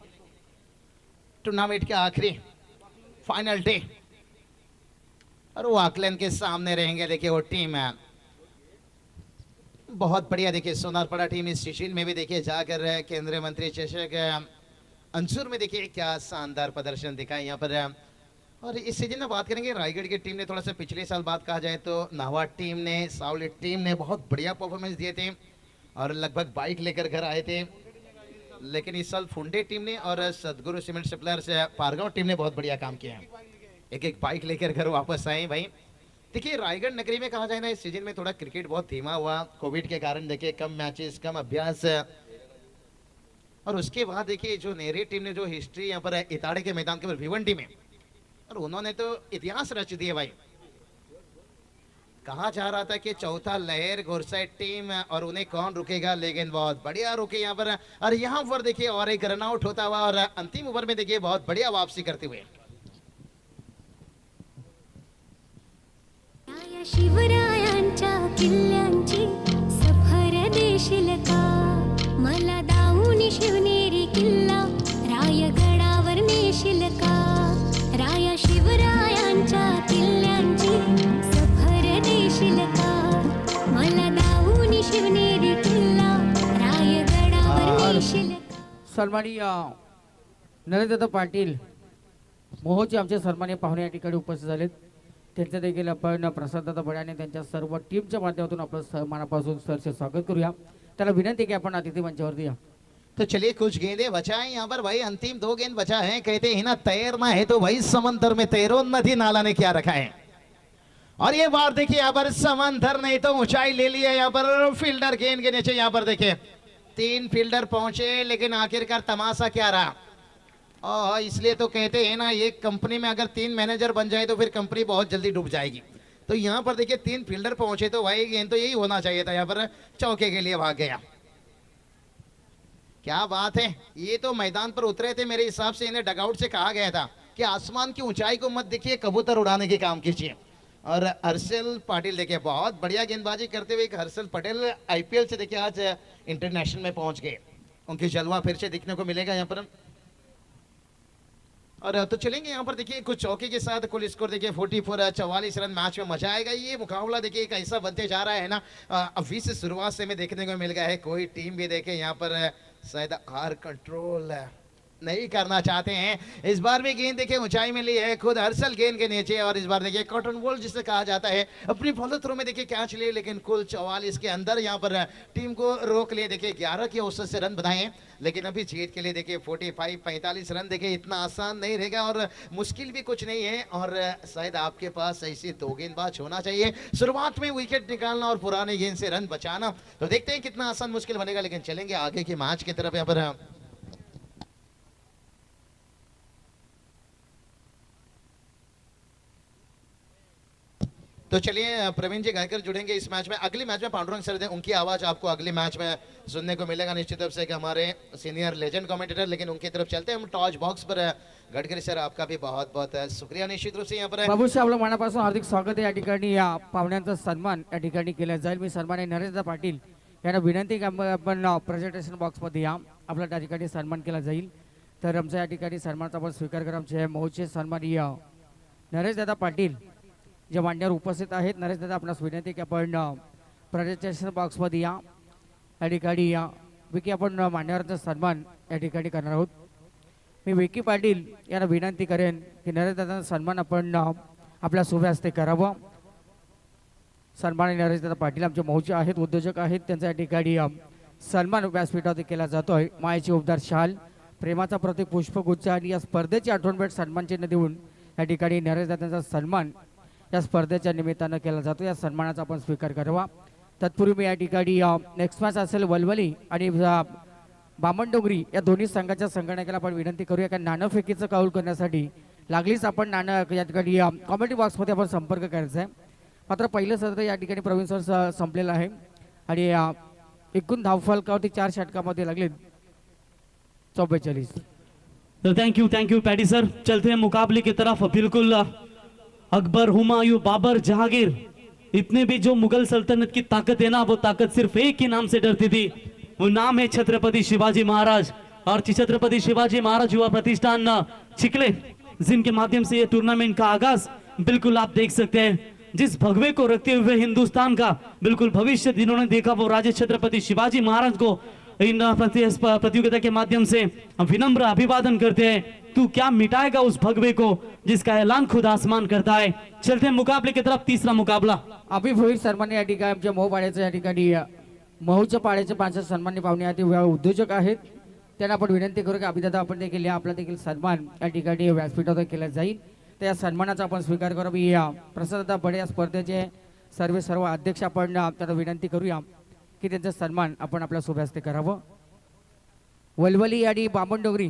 टूर्नामेंट के आखिरी फाइनल डे और वो ऑकलैंड के सामने रहेंगे। देखिए वो टीम है बहुत बढ़िया। देखिए सोनारपड़ा टीम इस सीजन में भी देखिए जाकर केंद्रीय मंत्री चषक अंसुर में देखिए क्या शानदार प्रदर्शन दिखा यहाँ पर। और इस सीजन में बात करेंगे रायगढ़ की टीम ने थोड़ा सा पिछले साल बात कहा जाए तो नाहवा टीम ने, सावली टीम ने बहुत बढ़िया परफॉर्मेंस दिए थे और लगभग बाइक लेकर घर आए थे। लेकिन इस साल फुंडे टीम ने और सदगुरु सीमेंट सप्लायर्स पारगांव टीम ने बहुत बढ़िया काम किया है। एक एक बाइक लेकर घर वापस आए भाई। देखिए रायगढ़ नगरी में कहा जाए ना, इस सीजन में थोड़ा क्रिकेट बहुत धीमा हुआ कोविड के कारण। देखिए कम मैचेस, कम अभ्यास, और उसके बाद देखिए जो नेरी टीम ने जो हिस्ट्री यहाँ पर इताड़े के मैदान के ऊपर भिवंडी में, और उन्होंने तो इतिहास रच दिए भाई। कहा जा रहा था कि चौथा लहर घोरसाइड टीम और उन्हें कौन रुकेगा, लेकिन बहुत बढ़िया रुके यहाँ पर। और यहाँ पर देखिए और एक रन आउट होता हुआ और अंतिम ओवर में देखिए बहुत बढ़िया वापसी करते हुए। शिवरायांच्या किल्ल्यांची सफर देशील का, मला दाऊनी शिवनेरी किल्ला रायगडावर नेशील का, राया शिवरायांच्या किल्ल्यांची सफर देशील का, मला दाऊनी शिवनेरी किल्ला रायगडावर नेशील का. सन्माननीय नरेंद्रदादा पाटील मोहोचे आमचे सन्माननीय पाहुणे या ठिकाणी उपस्थित झालेत. त्यांचं देखील आपण प्रसाददादा बडे आणि त्यांच्या सर्व टीमच्या माध्यमातून आपलं मनापासून सरसे स्वागत करूया. त्याला विनंती की आपण अतिथी मंचावरती या. तो चलिए कुछ गेंदे बचाएं यहाँ पर भाई। अंतिम 2 गेंद बचा है। कहते हैं ना तैरना है तो भाई समंदर में तैरो, नदी नाला ने क्या रखा है। और ये बार देखिए यहाँ पर समंदर ने तो ऊंचाई ले लिया। यहाँ पर फील्डर गेंद के नीचे यहाँ पर देखिए 3 फील्डर पहुंचे, लेकिन आखिरकार तमाशा क्या रहा। और इसलिए तो कहते हैं ना एक कंपनी में अगर 3 मैनेजर बन जाए तो फिर कंपनी बहुत जल्दी डूब जाएगी। तो यहाँ पर देखिए 3 फील्डर पहुंचे तो भाई गेंद तो यही होना चाहिए था। यहाँ पर चौके के लिए भाग गया। क्या बात है। ये तो मैदान पर उतरे थे, मेरे हिसाब से इन्हें डगआउट से कहा गया था कि आसमान की ऊंचाई को मत देखिए, कबूतर उड़ाने के काम कीजिए। और हर्षल पाटिल देखिए बहुत बढ़िया गेंदबाजी करते हुए हर्षल पटेल आईपीएल से देखिए आज इंटरनेशनल में पहुंच गए। उनकी जलवा फिर से दिखने को मिलेगा यहाँ पर। और तो चलेंगे यहाँ पर देखिए कुछ चौके के साथ। कुल स्कोर देखिए 44 रन। मैच में मजा आएगा। ये मुकाबला देखिए एक ऐसा बनते जा रहा है ना, अभी से शुरुआत से में देखने को मिल गया है। कोई टीम भी देखे यहाँ पर शायद हार कंट्रोल नहीं करना चाहते हैं। इस बार भी गेंद देखिए ऊंचाई में ली है खुद हर्षल गेंद के नीचे। और इस बार देखिए कॉटन बॉल जिसे कहा जाता है, अपनी फॉलो थ्रो में देखिए कैच लिए, लेकिन कुल 44 के अंदर यहाँ पर टीम को रोक लिए। देखिए 11 के औसत से रन बनाए, लेकिन अभी जीत के लिए देखिए 45 रन देखिए इतना आसान नहीं रहेगा और मुश्किल भी कुछ नहीं है। और शायद आपके पास ऐसी 2 गेंदबाज होना चाहिए, शुरुआत में विकेट निकालना और पुराने गेंद से रन बचाना। तो देखते हैं कितना आसान मुश्किल बनेगा, लेकिन चलेंगे आगे के मैच की तरफ। यहाँ पर तो चलिए प्रवीण जी गायकर जुड़ेंगे इस मैच में। अगले मैच में पांडुरंग सर थे, उनकी आवाज आपको अगले मैच में सुनने को मिलेगा निश्चित रूप से कि हमारे सीनियर लेजेंड कमेंटेटर। लेकिन उनकी तरफ चलते हैं हम टॉस बॉक्स पर। गडकरी सर आपका भी बहुत बहुत शुक्रिया निश्चित रूप से यहाँ पर। बाबूशी आपलं मनापासून हार्दिक स्वागत आहे. या ठिकाणी या पाहुण्यांचा सन्मान या ठिकाणी केला जाईल. मी सन्माननीय नरेंद्र पाटील यांना विनंती की आपण प्रेझेंटेशन बॉक्समध्ये या, आपला त्या ठिकाणी सन्मान केला जाईल. तर आमचा या ठिकाणी सन्मानाचा आपण स्वीकार करा. आमचे महोचे सन्माननीय नरेशदादा पाटील जे मान्यवर उपस्थित आहेत. नरेशदादा आपणास विनंती की आपण प्रेझेंटेशन बॉक्समध्ये या. या ठिकाणी या विकी आपण मान्यवरांचा सन्मान या ठिकाणी करणार आहोत. मी विकी पाटील यांना विनंती करेन की नरेशदादांचा सन्मान आपण आपल्या शुभ हस्ते करावं. सन्माननीय नरेशदादा पाटील आमचे मौजे आहेत, उद्योजक आहेत. त्यांचा या ठिकाणी सन्मान व्यासपीठावरती केला जातोय. मायेची उबदार शाल, प्रेमाचा प्रतीक पुष्पगुच्छ आणि या स्पर्धेची आठवण भेट सन्मानचिन्ह देऊन या ठिकाणी नरेशदादांचा सन्मान या स्पर्धेच्या निमित्तानं केला जातो. या सन्मानाचा आपण स्वीकार करावा. तत्पूर्वी मी या ठिकाणी नेक्स्ट मॅच असेल वलवली आणि बामणडोंगरी या दोन्ही संघाच्या संगणकाला आपण विनंती करूया की नाणेफेकीचं कौल करण्यासाठी लागलीच आपण नाणं या ठिकाणी कॉमेंट्री बॉक्समध्ये आपण संपर्क करायचा आहे. मात्र पहिलं सत्र या ठिकाणी प्रवीण सर संपलेलं आहे आणि एकूण धावफलकावरती 4 षटकामध्ये लागले 44. तो थैंक यू पैडी सर. चलते हैं मुकाबले की तरफ. बिल्कुल अकबर, हुमायूं, बाबर, जहांगीर इतने भी जो मुगल सल्तनत की ताकत है ना, वो ताकत सिर्फ एक ही नाम से डरती थी, वो नाम है छत्रपति शिवाजी महाराज। और छत्रपति शिवाजी महाराज युवा प्रतिष्ठान चिखले, जिनके माध्यम से ये टूर्नामेंट का आगाज बिल्कुल आप देख सकते हैं, जिस भगवे को रखते हुए हिंदुस्तान का बिल्कुल भविष्य जिन्होंने देखा, वो राजे छत्रपति शिवाजी महाराज को इन प्रतियोगिता के माध्यम से विनम्र अभिवादन करते हैं। तू क्या मिटाएगा उस भगवे को जिसका ऐलान खुद आसमान करता है। चलते हैं मुकाबले की तरफ। तीसरा मुकाबला अभिभूषित सन्मान या ठिकाणी आमच्या मऊ पाड्याचं या ठिकाणी महूच्या पाड्याचे 5 सन्मान्य पाहुणे आहेत, उद्योजक आहेत, त्यांना आपण विनंती करू की अभिदादा आपण देखील या आपला देखील सन्मान या ठिकाणी व्यासपीठावर केला जाईल। त्या सन्मानाचा आपण स्वीकार करू। मी प्रसाददा बडे या स्पर्धेचे सर्व अध्यक्ष आपण त्यांना विनंती करूया की त्यांचा सन्मान आपण आपल्या शुभ हस्ते करावं। वलवली आणि बामणडोंगरी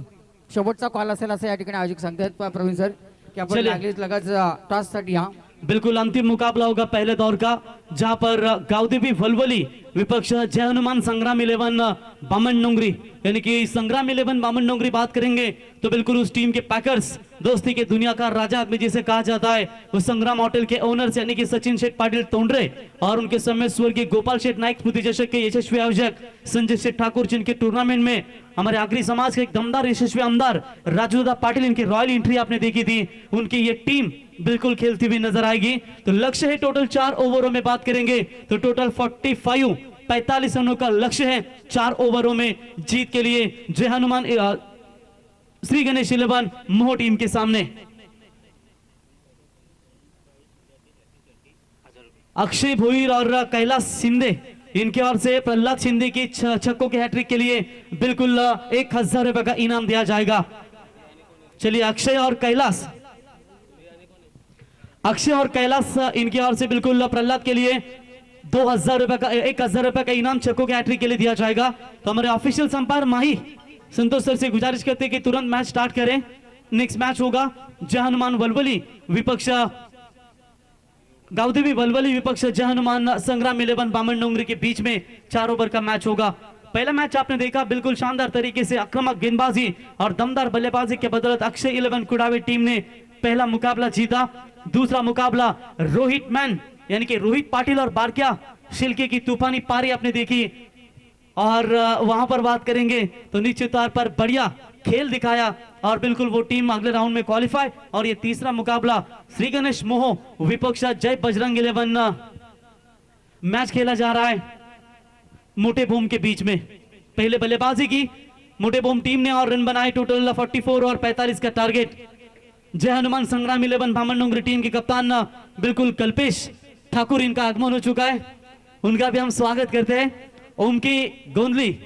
शेवटचा कॉल असेल असं या ठिकाणी आयोजक सांगतात प्रवीण सर की आपण चलिए। लागलीच लगेच टॉससाठी या। बिल्कुल अंतिम मुकाबला होगा पहले दौर का, जहां पर गावदेवी वलवली विपक्ष जय हनुमान संग्राम 11 बामणडोंगरी, यानी कि संग्राम 11 बामणडोंगरी बात करेंगे तो बिल्कुल उस टीम के पैकर्स, दोस्ती के दुनिया का राजा आदमी जिसे कहा जाता है, वो संग्राम होटल के ओनर्स यानी कि सचिन शेठ पाटिल तोंडरे और उनके समय स्वर्गीय गोपाल शेठ नाइक स्मृति चषक के यशस्वी आयोजक संजय शेठ ठाकुर, जिनके टूर्नामेंट में हमारे आगरी समाज के एक दमदार यशस्वी आमदार राजूदा पाटिल, इनकी रॉयल एंट्री आपने देखी थी, उनकी ये टीम बिल्कुल खेलती हुई नजर आएगी। तो लक्ष्य है टोटल 4 ओवरों में बात करेंगे तो टोटल 45 रनों का लक्ष्य है 4 ओवरों में जीत के लिए जय हनुमान श्री गणेश 11 मोह टीम के सामने। अक्षय भोईर और कैलाश शिंदे, इनके ओर से प्रहलाद शिंदे की छक्कों के हैट्रिक के लिए बिल्कुल 1000 रुपए का इनाम दिया जाएगा। चलिए अक्षय और कैलाश इनके ओर से बिल्कुल प्रहलाद के लिए 2000 रुपए का 1000 रुपए का इनाम छक्कों के हैट्रिक के लिए दिया जाएगा। तो हमारे ऑफिशियल संपादक माही संतोष सर से गुजारिश करते हैं कि तुरंत मैच स्टार्ट करें। नेक्स्ट मैच होगा जय हनुमान वलवली विपक्ष गावदेवी वलवली विपक्ष जय हनुमान संग्राम 11 बामणडोंगरी के बीच में 4 ओवर का मैच होगा। पहला मैच आपने देखा बिल्कुल शानदार तरीके से आक्रामक गेंदबाजी और दमदार बल्लेबाजी के बदौलत अक्षय 11 कुड़ावे टीम ने पहला मुकाबला जीता। दूसरा मुकाबला रोहित मैन यानी कि रोहित पाटिल और बारकिया शिल्के की तूफानी पारी आपने देखी और वहां पर बात करेंगे तो निश्चित तौर पर बढ़िया खेल दिखाया और बिल्कुल वो टीम अगले राउंड में क्वालिफाई। और ये तीसरा मुकाबला श्री गणेश मोह विपक्ष जय बजरंग 11 मैच खेला जा रहा है मोटे बोम के बीच में। पहले बल्लेबाजी की मोटे बोम टीम ने और रन बनाए टोटल 44 और 45 का टारगेट। जय हनुमान संग्राम 11 बामणडोंगरी टीम के कप्तान बिल्कुल कल्पेश ठाकुर, इनका आगमन हो चुका है, उनका भी हम स्वागत करते हैं। उनकी गोंदली,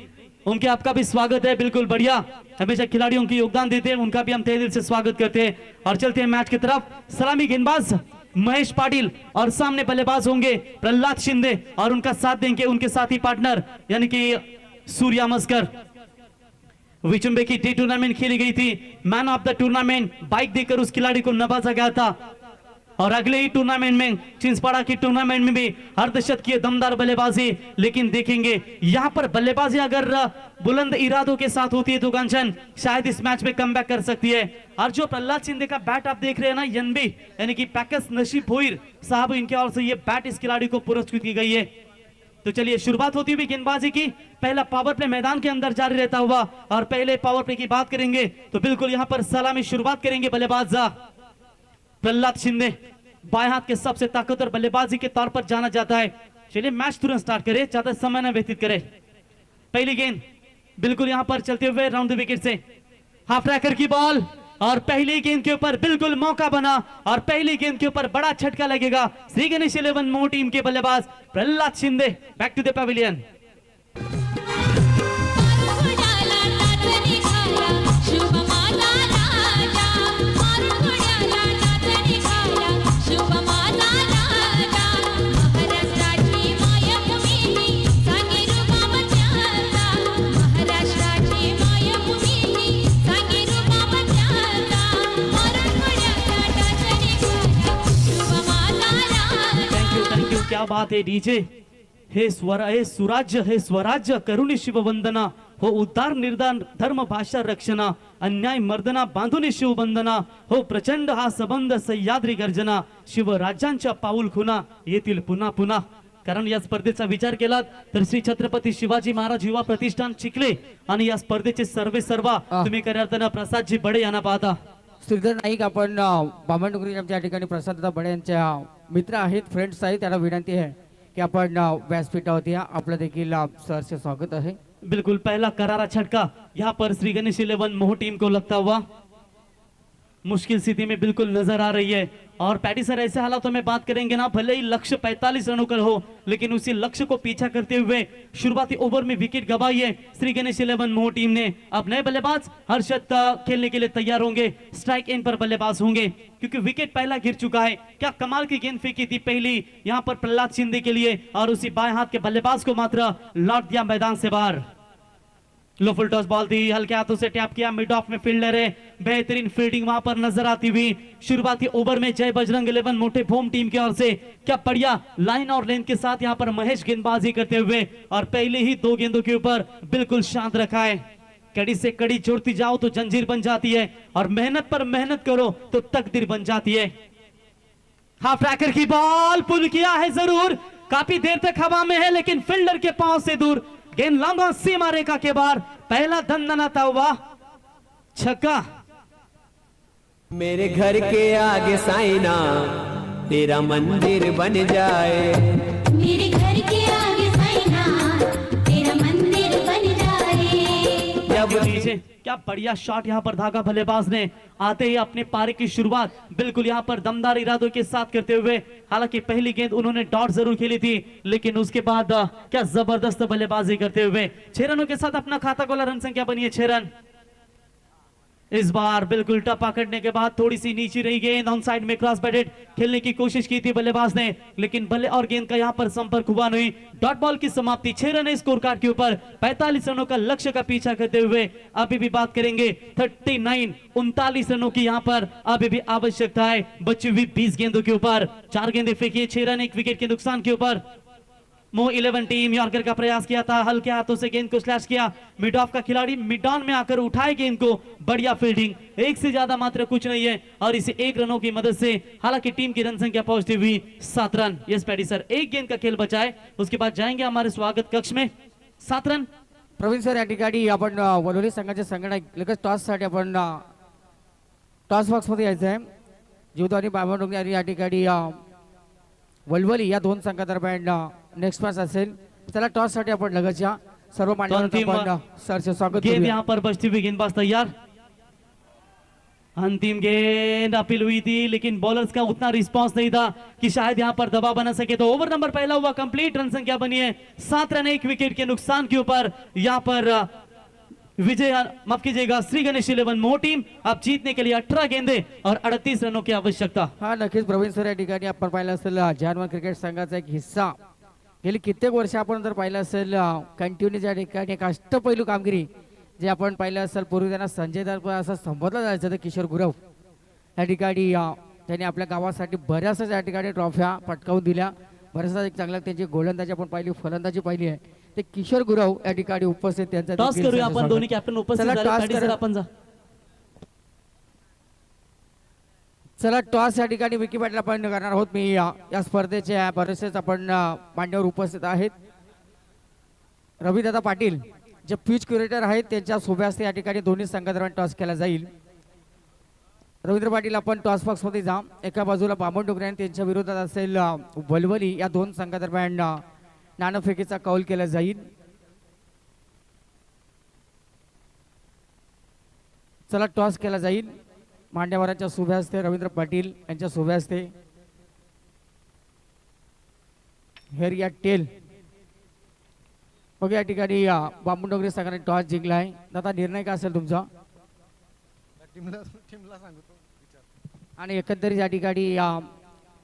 उनके आपका भी स्वागत है, बिल्कुल बढ़िया हमेशा खिलाड़ियों की योगदान देते हैं, उनका भी हम तहे दिल से स्वागत करते हैं। और चलते हैं मैच की तरफ। सलामी गेंदबाज महेश पाटिल और सामने बल्लेबाज होंगे प्रहलाद शिंदे और उनका साथ देंगे उनके साथी पार्टनर यानी कि सूर्या मस्कर। विचुंबे की टी टूर्नामेंट खेली गई थी, man of the tournament bike देकर उस खिलाड़ी को नवाजा गया था और अगले ही टूर्नामेंट में चिंसपाड़ा की टूर्नामेंट में भी अर्धशत की दमदार बल्लेबाजी। लेकिन देखेंगे यहां पर बल्लेबाजी अगर बुलंद इरादों के साथ होती है तो कंचन शायद इस मैच में कमबैक कर सकती है। और जो प्रहलाद शिंदे का बैट आप देख रहे हैं ना, यनबी यानी कि पैकस नशीब भोईर साहब, इनके ओर से ये बैट इस खिलाड़ी को पुरस्कृत की गई है। तो चलिए शुरुआत होती हुई गेंदबाजी की, पहला पावर प्ले मैदान के अंदर जारी रहता हुआ और पहले पावर प्ले की बात करेंगे तो बिल्कुल यहां पर सलामी शुरुआत करेंगे बल्लेबाज प्रहलाद शिंदे, बाएं हाथ के सबसे ताकतवर बल्लेबाजी के तौर पर जाना जाता है। चलिए मैच तुरंत स्टार्ट करें, ज्यादा समय न व्यतीत करें। पहली गेंद बिल्कुल यहां पर चलते हुए राउंड द विकेट से हाफ ट्रैकर की बॉल और पहली गेंद के ऊपर बिल्कुल मौका बना और पहली गेंद के ऊपर बड़ा झटका लगेगा श्री गणेश 11 मोह टीम के बल्लेबाज Prahlad Shinde. Back to the pavilion. क्या बात है डीजे, हे स्वराज्य हे स्वराज्य करुणी शिव वंदना हो उद्धार निर्धार धर्म भाषा रक्षणा अन्याय मर्दना बांधुनी शिवबंधना हो प्रचंड हा संबंध सह्याद्री गर्जना शिवराज्यांच्या पाऊल खुना येतील पुन्हा पुन्हा. कारण या स्पर्धेचा विचार केलात तर श्री छत्रपती शिवाजी महाराज युवा प्रतिष्ठान चिखले आणि या स्पर्धेचे सर्वे सर्वा तुम्ही खऱ्या अर्थानं प्रसादजी बडे यांना पाहता. श्रीधर नाईक आपण बामणडोंगरी आमच्या ठिकाणी प्रसाददा बडे यांच्या मित्र आहेत, फ्रेंड्स आहेत. त्यांना विनंती आहे की आपण व्यासपीठावरती या. आपलं देखील सरचे स्वागत आहे. बिल्कुल पहला करारा छटका यहाँ पर श्री गणेश 11 मोह टीम को लगता हुआ मुश्किल स्थिति में बिल्कुल नजर आ रही है. और पैटी सर ऐसे हालातों में बात करेंगे ना, भले ही लक्ष्य 45 रनों का हो लेकिन उसी लक्ष्य को पीछा करते हुए शुरुआती ओवर में विकेट गंवाई है श्री गणेश 11 मोह टीम ने. अब नए बल्लेबाज हर्षद खेलने के लिए तैयार होंगे, स्ट्राइक एंड पर बल्लेबाज होंगे क्योंकि विकेट पहला गिर चुका है. क्या कमाल की गेंद फेंकी थी पहली यहाँ पर प्रहलाद शिंदे के लिए और उसी बाएं हाथ के बल्लेबाज को मात्र लौट दिया मैदान से बाहर. लो फुल टॉस बॉल थी, हल्के हाथों से टैप किया, मिड ऑफ में फील्डर है, बेहतरीन फील्डिंग वहां पर नजर आती हुई. शुरुआती ओवर में जय बजरंग 11 मोटे होम टीम की ओर से क्या बढ़िया लाइन और लेंथ के साथ यहां पर महेश गेंदबाजी करते हुए और पहले ही 2 गेंदों के ऊपर बिल्कुल शांत रखा है. कड़ी से कड़ी जोड़ती जाओ तो जंजीर बन जाती है और मेहनत पर मेहनत करो तो तकदीर बन जाती है. हाफ ट्रैकर की बॉल पुल किया है जरूर, काफी देर तक हवा में है लेकिन फील्डर के पांव से दूर. गेंद लॉन्ग ऑन सीमा रेखा के बाहर, पहला दंदनाता हुआ छक्का. मेरे घर के आगे साइना तेरा मंदिर बन जाए. मेरे घर के आगे साइना तेरा मंदिर बन जाए. जब नीचे क्या बढ़िया शॉट यहाँ पर धागा बल्लेबाज ने आते ही अपने पारी की शुरुआत बिल्कुल यहाँ पर दमदार इरादों के साथ करते हुए. हालांकि पहली गेंद उन्होंने डॉट जरूर खेली थी लेकिन उसके बाद क्या जबरदस्त बल्लेबाजी करते हुए 6 रनों के साथ अपना खाता खोला. रन संख्या बनी है 6 रन. इस बार बिल्कुल टप्पा करने के बाद थोड़ी सी नीचे रही गेंद, ऑन साइड में क्रॉस बैटेड खेलने की कोशिश की थी बल्लेबाज ने लेकिन बल्ले और गेंद का यहां पर संपर्क हुआ नहीं. डॉट बॉल की समाप्ति. 6 रन है स्कोर कार्ड के ऊपर. 45 रनों का लक्ष्य का पीछा करते हुए अभी भी बात करेंगे 39 रनों की यहां पर अभी भी आवश्यकता है बची हुई 20 गेंदों के ऊपर. 4 गेंदें फेंकी, 6 रन 1 विकेट के नुकसान के ऊपर. मोह 11 टीम यॉर्कर का प्रयास किया था, हल्के हाथों से गेंद को स्लैश किया. मिड ऑफ का खिलाड़ी मिड ऑन में आकर उठाए गेंद को, बढ़िया फील्डिंग. एक से ज्यादा मात्र कुछ नहीं है और इसे 1 रनों की मदद से हालांकि टीम की रन संख्या पहुंचती हुई 7 रन. यस पैडी सर, 1 गेंद का खेल बचाए उसके बाद जाएंगे हमारे स्वागत कक्ष में. 7 रन. प्रवीण सर या ठिकाणी आपण वलोली संघाचे संघटक लगेच टॉससाठी आपण टॉस बॉक्समध्ये यायचं आहे. जीवतो आणि बामणडोंगरी या ठिकाणी वलवली या 2 संघादरम्यान नेक्स्ट मॅच असेल. चला टॉस साठी आपण लगेच या. सर्व मान्यवर सरचे स्वागत गेंद करूया. यहाँ पर बचती हुई गेंदबाज तैयार. अंतिम गेंद अपील हुई थी लेकिन बॉलर्स का उतना रिस्पांस नहीं था कि शायद यहां पर दबाव बना सके. तो ओवर नंबर पहला हुआ कंप्लीट. रन संख्या बनी है 7 रन 1 विकेट के नुकसान के ऊपर. यहां पर विजय माफ कीजिएगा श्री गणेश 11 मोह टीम अब जीतने के लिए 18 गेंदे और 38 रनों की आवश्यकता. हा नक्कीच प्रवीण सर या ठिकाणी आपण पाहिलं असेल जानवर क्रिकेट संघाचा एक हिस्सा गेली कित्येक वर्ष आपण जर पाहिलं असेल कंटिन्यू या ठिकाणी एक अष्टपैलू कामगिरी जे आपण पाहिलं असेल. पूर्वी त्यांना संजय दर असं संबोधलं जायचं तर किशोर गुरव या ठिकाणी त्यांनी आपल्या गावासाठी बऱ्याचशा या ठिकाणी ट्रॉफ्या पटकावून दिल्या. बऱ्याचशा एक चांगला त्यांची गोलंदाजी आपण पाहिली, फलंदाजी पाहिली आहे. ते किशोर गुरव या ठिकाणी उपस्थित त्यांचा टॉस करूया आपण. दोन्ही कॅप्टन उपस्थित झाले. पैडी सर आपण जा. चला टॉस या ठिकाणी विकी पाटील आपण करणार आहोत. मी या स्पर्धेचे बरेचसेच आपण मान्यवर उपस्थित आहेत. रविदादा पाटील जे पिच क्युरेटर आहेत त्यांच्या सोबत असते या ठिकाणी दोन्ही संघादरम्यान टॉस केला जाईल. रवींद्र पाटील आपण टॉस बॉक्स मध्ये जा. एका बाजूला बामणडोंगरी आणि त्यांच्या विरोधात असेल वलवली. या 2 संघादरम्यान नाणेफेकीचा कौल केला जाईल. चला टॉस केला जाईल. मांड्यावरांच्या सोबत असते रवींद्र पाटील यांच्या सोबत असते हेर या टेल. बघा या ठिकाणी बामणडोंगरी संघाने टॉस जिंकला आहे. आता निर्णय काय असेल तुमचा? आणि एकंदरीत या ठिकाणी हा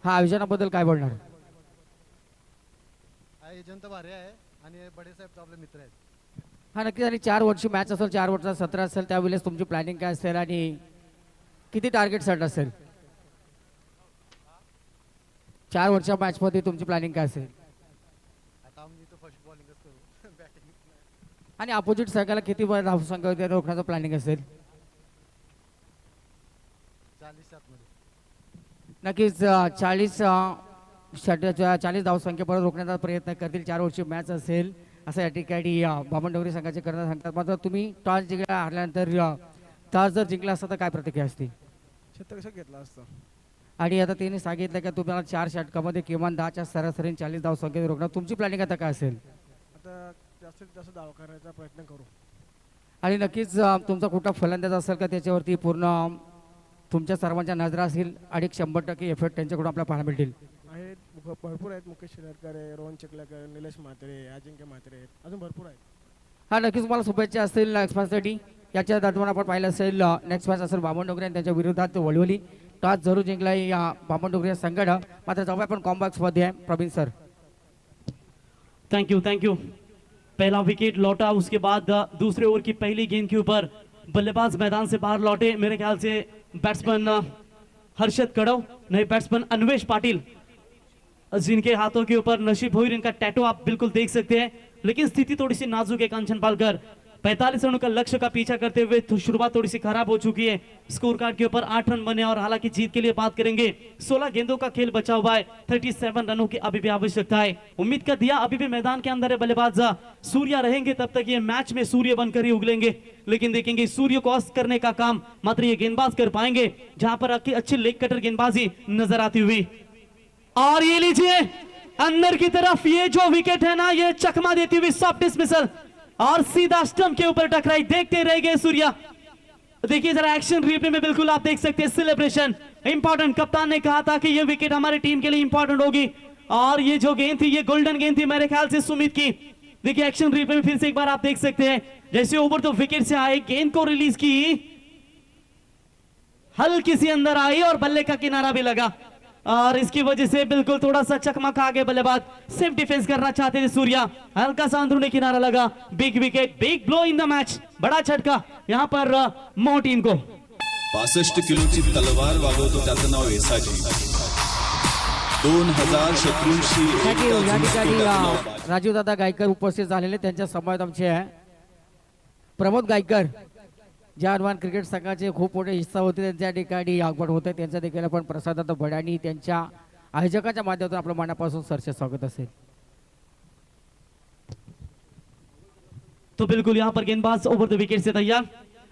आयोजनाबद्दल काय बोलणार? आयोजन तर भारी आहे आणि बडे साहेब आपले मित्र आहेत. हा नक्कीच. आणि 4 वर्षी मॅच असेल, 4 वर्षाचा सत्र असेल, त्यावेळेस तुमची प्लॅनिंग काय असेल आणि किती टार्गेट सेट असेल? 4 वर्षा मॅच मध्ये तुमची प्लॅनिंग काय असेल? आता आम्ही तर फर्स्ट बॉलिंगच करू बॅटिंग आणि अपोजिट संघाला किती धावसंख्या होती रोखण्याचं प्लॅनिंग असेल? 40 आतमध्ये. नक्कीच 40 धावसंख्येपर्यंत रोखण्याचा प्रयत्न करतील. 4 ओव्हरची मॅच असेल असं या ठिकाणी बामणडोंगरी संघाचे करण्यास सांगतात. मात्र तुम्ही टॉस जिंकला हरल्यानंतर टॉस जर जिंकला असता तर काय प्रतिक्रिया असते? क्षेत्ररक्षक घेतला असता. आणि आता त्यांनी सांगितलं की तुम्हाला 4 षटकामध्ये किमान 10च्या सरासरीने 40 धावसंख्येत रोखणार. तुमची प्लॅनिंग आता काय असेल? आता जास्तीत जास्त धावा करण्याचा प्रयत्न करू. आणि नक्कीच तुमचा कुठला फलंदाज असेल का त्याच्यावरती पूर्ण तुमच्या सर्वांच्या नजरा असतील आणि 100% एफर्ट त्यांच्याकडून आपल्याला पाहायला मिळतील. आहेत भरपूर आहेत. मुकेश शिरडकर आहे, रोहन चिखलेकर, निलेश म्हात्रे, अजिंक्य म्हात्रे, अजून भरपूर आहेत. हा नक्कीच तुम्हाला शुभेच्छा असतील नेक्स्ट मॅचसाठी. याच्या दरम्यान आपण पाहिलं असेल नेक्स्ट मॅच असेल बामणडोंगरी आणि त्यांच्या विरोधात वळवली. टॉस जरूर जिंकला या बामणडोंगरी संघानं. मात्र जाऊया आपण कॉम्बॅक्समध्ये आहे. प्रवीण सर. Thank you. पहला विकेट लौटा, उसके बाद दूसरे ओवर की पहली गेंद के ऊपर बल्लेबाज मैदान से बाहर लौटे. मेरे ख्याल से बैट्समैन हर्षद कड़व, नए बैट्समैन अन्वेश पाटिल, जिनके हाथों के ऊपर नशीब हुई इनका टैटू आप बिल्कुल देख सकते हैं. लेकिन स्थिति थोड़ी सी नाजुक है. कांचन पालकर 45 रनों का लक्ष्य का पीछा करते हुए शुरुआत थोड़ी सी खराब हो चुकी है. स्कोर कार्ड के ऊपर 8 रन बने और हालांकि जीत के लिए बात करेंगे 16 गेंदों का खेल बचा हुआ है. 37 रनों की अभी भी आवश्यकता है. उम्मीद कर दिया अभी भी मैदान के अंदर है बल्लेबाज सूर्या रहेंगे तब तक ये मैच में सूर्य बनकर ही उगलेंगे. लेकिन देखेंगे सूर्य को अस्त करने का काम मात्र ये गेंदबाज कर पाएंगे, जहां पर अच्छी लेग कटर गेंदबाजी नजर आती हुई. और ये लीजिए अंदर की तरफ ये जो विकेट है ना, ये चकमा देती हुई सॉफ्ट डिसमिसल और सीधा स्टंप के ऊपर टकराई. देखते रह गए सूर्या. देखिए जरा एक्शन रिप्ले में बिल्कुल आप देख सकते हैं सेलिब्रेशन इंपॉर्टेंट. कप्तान ने कहा था कि ये विकेट हमारी टीम के लिए इंपॉर्टेंट होगी और ये जो गेंद थी ये गोल्डन गेंद थी मेरे ख्याल से सुमित की. देखिए एक्शन रिप्ले में फिर से एक बार आप देख सकते हैं जैसे ओवर तो विकेट से आए, गेंद को रिलीज की, हल्की सी अंदर आई और बल्ले का किनारा भी लगा और इसकी वजह से बिल्कुल थोड़ा सा चकमा खा गए बल्लेबाज. सेफ डिफेंस करना चाहते थे सूर्या, हल्का सा अंदरूनी किनारा लगा. Big wicket, big blow in the match. बड़ा झटका यहाँ पर मो टीम को. 62 किलोची तलवार वागवतो त्याचं नाव येसाजी. 2000 शत्रूंशी या ठिकाणी राजीव दादा गायकर उपस्थित झालेले. त्यांच्या समवेत आमचे प्रमोद गायकर, ज्या अडवान क्रिकेट संघाचे खूप मोठे हिस्सा होते त्यांच्या ठिकाणी आगमन होते. त्यांचा देखील आपण प्रसाद भडानी त्यांच्या आयोजकाच्या माध्यमातून आपल्या मनापासून सरचे स्वागत असेल. तो बिल्कुल यहाँ पर गेंदबाज ओवर द विकेट से तैयार.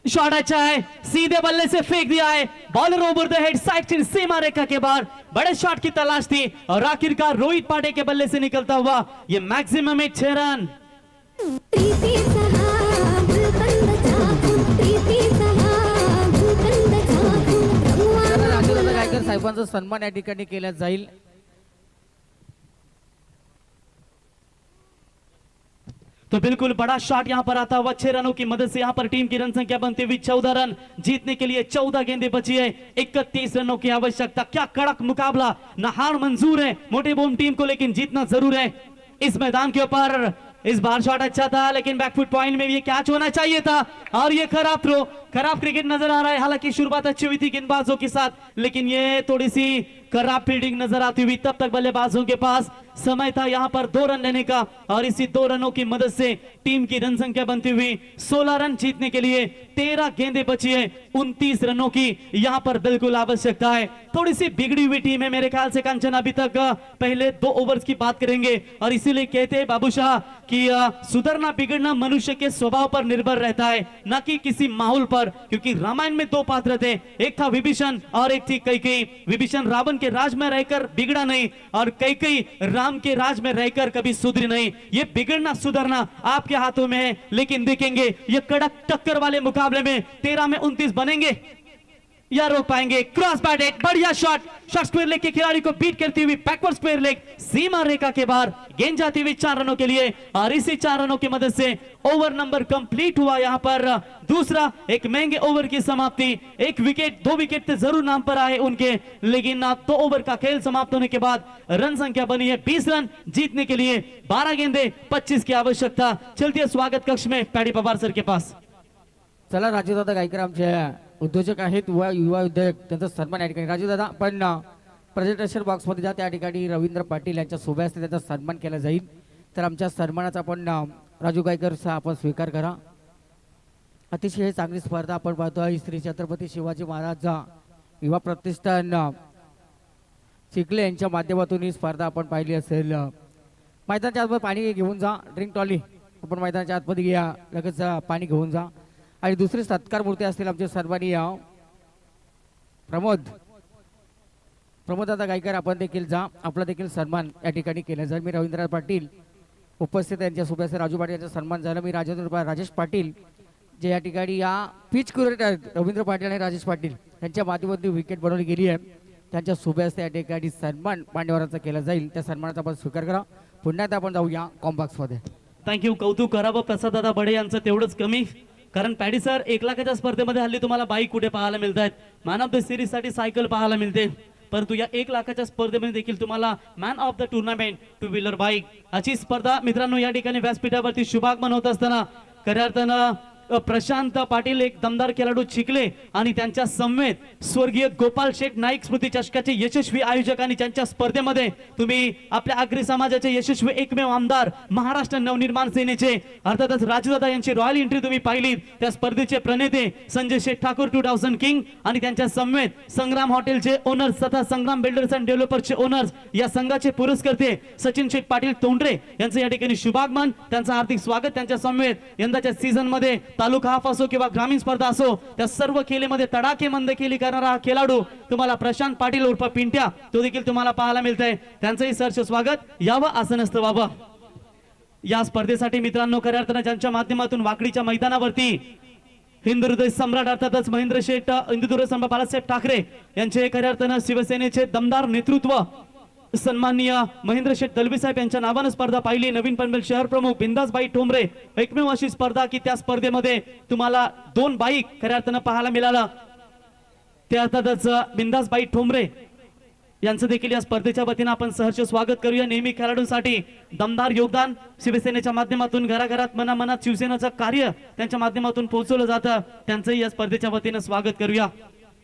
शॉट अच्छा है, सीधे बल्ले से फेंक दिया है. Bowler over the head side सीमा रेखा के बाहर. बड़े शॉट की तलाश थी और आखिरकार रोहित पाटे के बल्ले से निकलता हुआ ये मैक्सिमम है 6 रन. राजीव दादा गायकर साहेबांचा सन्मान या ठिकाणी केला जाईल. तो बिल्कुल बड़ा शॉट यहां पर आता हुआ 6 रनों की मदद से यहां पर टीम की रन संख्या बनती हुई 14 रन. जीतने के लिए 14 गेंदें बची है. 31 रनों की आवश्यकता. क्या कड़क मुकाबला. न हार मंजूर है मोटे बोम टीम को, लेकिन जीतना जरूर है इस मैदान के ऊपर. इस बार शॉट अच्छा था लेकिन बैकफुट पॉइंट में ये कैच होना चाहिए था और ये खराब थ्रो, खराब क्रिकेट नजर आ रहा है. हालांकि शुरुआत अच्छी हुई थी गेंदबाजों के साथ, लेकिन ये थोड़ी सी खराब फील्डिंग नजर आती हुई. तब तक बल्लेबाजों के पास समय था यहां पर 2 रन लेने का और इसी 2 रनों की मदद से टीम की रन संख्या बनती हुई 16 रन. जीतने के लिए 13 गेंदें बची है. 29 रनों की यहां पर बिल्कुल आवश्यकता है. थोड़ी सी बिगड़ी हुई टीम है मेरे ख्याल से कंचन. अभी तक पहले 2 ओवर्स की बात करेंगे और इसीलिए कहते हैं बाबू शाह कि सुधरना बिगड़ना मनुष्य के स्वभाव पर निर्भर रहता है, न कि किसी माहौल पर. क्योंकि रामायण में 2 पात्र थे, एक था विभीषण और एक थी कैकेयी. विभीषण रावण के राज में रहकर बिगड़ा नहीं और कैकेयी राम के राज में रहकर कभी सुधरी नहीं. ये बिगड़ना सुधरना आपके हाथों में है. लेकिन देखेंगे ये कड़क टक्कर वाले मुकाबले में 13 में 29 बनेंगे या रोक पाएंगे. क्रॉस बैटेड, बढ़िया शॉट. शॉट स्क्वायर लेग के खिलाड़ी को बीट करती हुई बैकवर्ड स्क्वायर लेग सीमा रेखा के बाहर. गेंद जाती हुई 4 रनों के लिए और इसी 4 रनों की मदद से ओवर नंबर कंप्लीट हुआ. यहां पर दूसरा एक महंगे ओवर की समाप्ति. 1 विकेट 2 विकेट तो जरूर नाम पर आए उनके, लेकिन 2 ओवर का खेल समाप्त होने के बाद रन संख्या बनी है 20 रन. जीतने के लिए 12 गेंदे 25 की आवश्यकता. चलती है स्वागत कक्ष में पैडी पवार सर के पास. चला राजीव दादा गायकर आमचे उद्योजक आहेत, युवा उद्योजक, त्यांचा सन्मान या ठिकाणी. राजीव दादा पण प्रेझेंटेशन बॉक्समध्ये जा. त्या ठिकाणी रवींद्र पाटील यांच्या सोबत असते त्यांचा सन्मान केला जाईल. तर आमच्या सन्मानाचा आपण राजू गायकरचा आपण स्वीकार करा. अतिशय चांगली स्पर्धा आपण पाहतोय. श्री छत्रपती शिवाजी महाराज युवा प्रतिष्ठान चिखले यांच्या माध्यमातून ही स्पर्धा आपण पाहिली असेल. मैदानाच्या आतमध्ये पाणी घेऊन जा. ड्रिंक ट्रॉली आपण मैदानाच्या आतमध्ये घ्या. लगेच पाणी घेऊन जा. आणि दुसरे सत्कार मूर्ती असतील आमचे सन्माननीय प्रमोद दादा गायकर आपण देखील जा. आपला देखील सन्मान या ठिकाणी केला जाईल. मी रवींद्र पाटील उपस्थित यांच्या सोबत राजू पाटील यांचा सन्मान झाला. मी राजेश पाटील जे या ठिकाणी या पिच क्युरेटर आहेत रवींद्र पाटील आणि राजेश पाटील यांच्या माध्यमातून विकेट बनवली गेली आहे. त्यांच्या सोबत या ठिकाणी सन्मान मान्यवरांचा केला जाईल. त्या सन्मानाचा आपण स्वीकार करा. पुन्हा एकदा आपण जाऊया कॉम्बॉक्समध्ये. थँक्यू. कौतुक करावं प्रसाददादा बडे यांचं तेवढंच कमी. कारण पॅडी सर 1 लाखाच्या स्पर्धेमध्ये हल्ली तुम्हाला बाईक कुठे पाहायला मिळत आहेत. मॅन ऑफ द सिरीज साठी सायकल पाहायला मिळते. परंतु या 1 लाखाच्या स्पर्धेमध्ये देखील तुम्हाला man of the tournament 2 wheeler bike अशी स्पर्धा मित्रांनो या ठिकाणी व्यासपीठावरती शुभागमन होत असताना खऱ्या अर्थानं प्रशांत पाटील एक दमदार खेळाडू चिखले आणि त्यांच्या समवेत स्वर्गीय गोपाल शेठ नाईक स्मृती चषकाचे यशस्वी आयोजक आणि त्यांच्या स्पर्धेमध्ये तुम्ही आपल्या आगरी समाजाचे यशस्वी एकमेव आमदार महाराष्ट्र नवनिर्माण सेनेचे अर्थातच राजूदादा यांची रॉयल एंट्री तुम्ही पाहिली. त्या स्पर्धेचे प्रणेते संजय शेठ ठाकूर 2000 किंग आणि त्यांच्या समवेत संग्राम हॉटेलचे ओनर्स तथा संग्राम बिल्डर्स अँड डेव्हलपर्सचे ओनर्स या संघाचे पुरस्कर्ते सचिन शेठ पाटील तोंडरे यांचं या ठिकाणी शुभागमन. त्यांचं हार्दिक स्वागत. त्यांच्या समवेत यंदाच्या सीझन मध्ये तालुका हाफ असो किंवा ग्रामीण स्पर्धा असो त्या सर्व खेळीमध्ये तडाखे मंद केली करणारा हा खेळाडू तुम्हाला प्रशांत पाटील उर्फ पिंट्या तो देखील तुम्हाला पाहायला मिळतंय. त्यांचंही सहर्ष स्वागत. यावं असं नसतं बाबा. या स्पर्धेसाठी मित्रांनो खऱ्या अर्थानं ज्यांच्या माध्यमातून वाकडीच्या मैदानावरती हिंदू हृदय सम्राट अर्थातच महेंद्र शेठ इंदुदुर्ग संभाजी बाळासाहेब ठाकरे यांचे खऱ्या अर्थानं शिवसेनेचे दमदार नेतृत्व सन्माननीय महेंद्र शेठ दलवी साहेब यांच्या नावानं स्पर्धा पाहिली. नवीन पनवेल शहर प्रमुख बिंदासबाई ठोंबरे एकमेव अशी स्पर्धा की त्या स्पर्धेमध्ये तुम्हाला 2 बाईक खऱ्या अर्थानं पाहायला मिळाला. त्या अर्थातच बिंदासबाई ठोंबरे यांचं देखील या स्पर्धेच्या वतीनं आपण सहर्ष स्वागत करूया. नेहमी खेळाडूंसाठी दमदार योगदान शिवसेनेच्या माध्यमातून घराघरात मनामनात शिवसेनेचं कार्य त्यांच्या माध्यमातून पोहोचवलं जातं. त्यांचंही या स्पर्धेच्या वतीनं स्वागत करूया.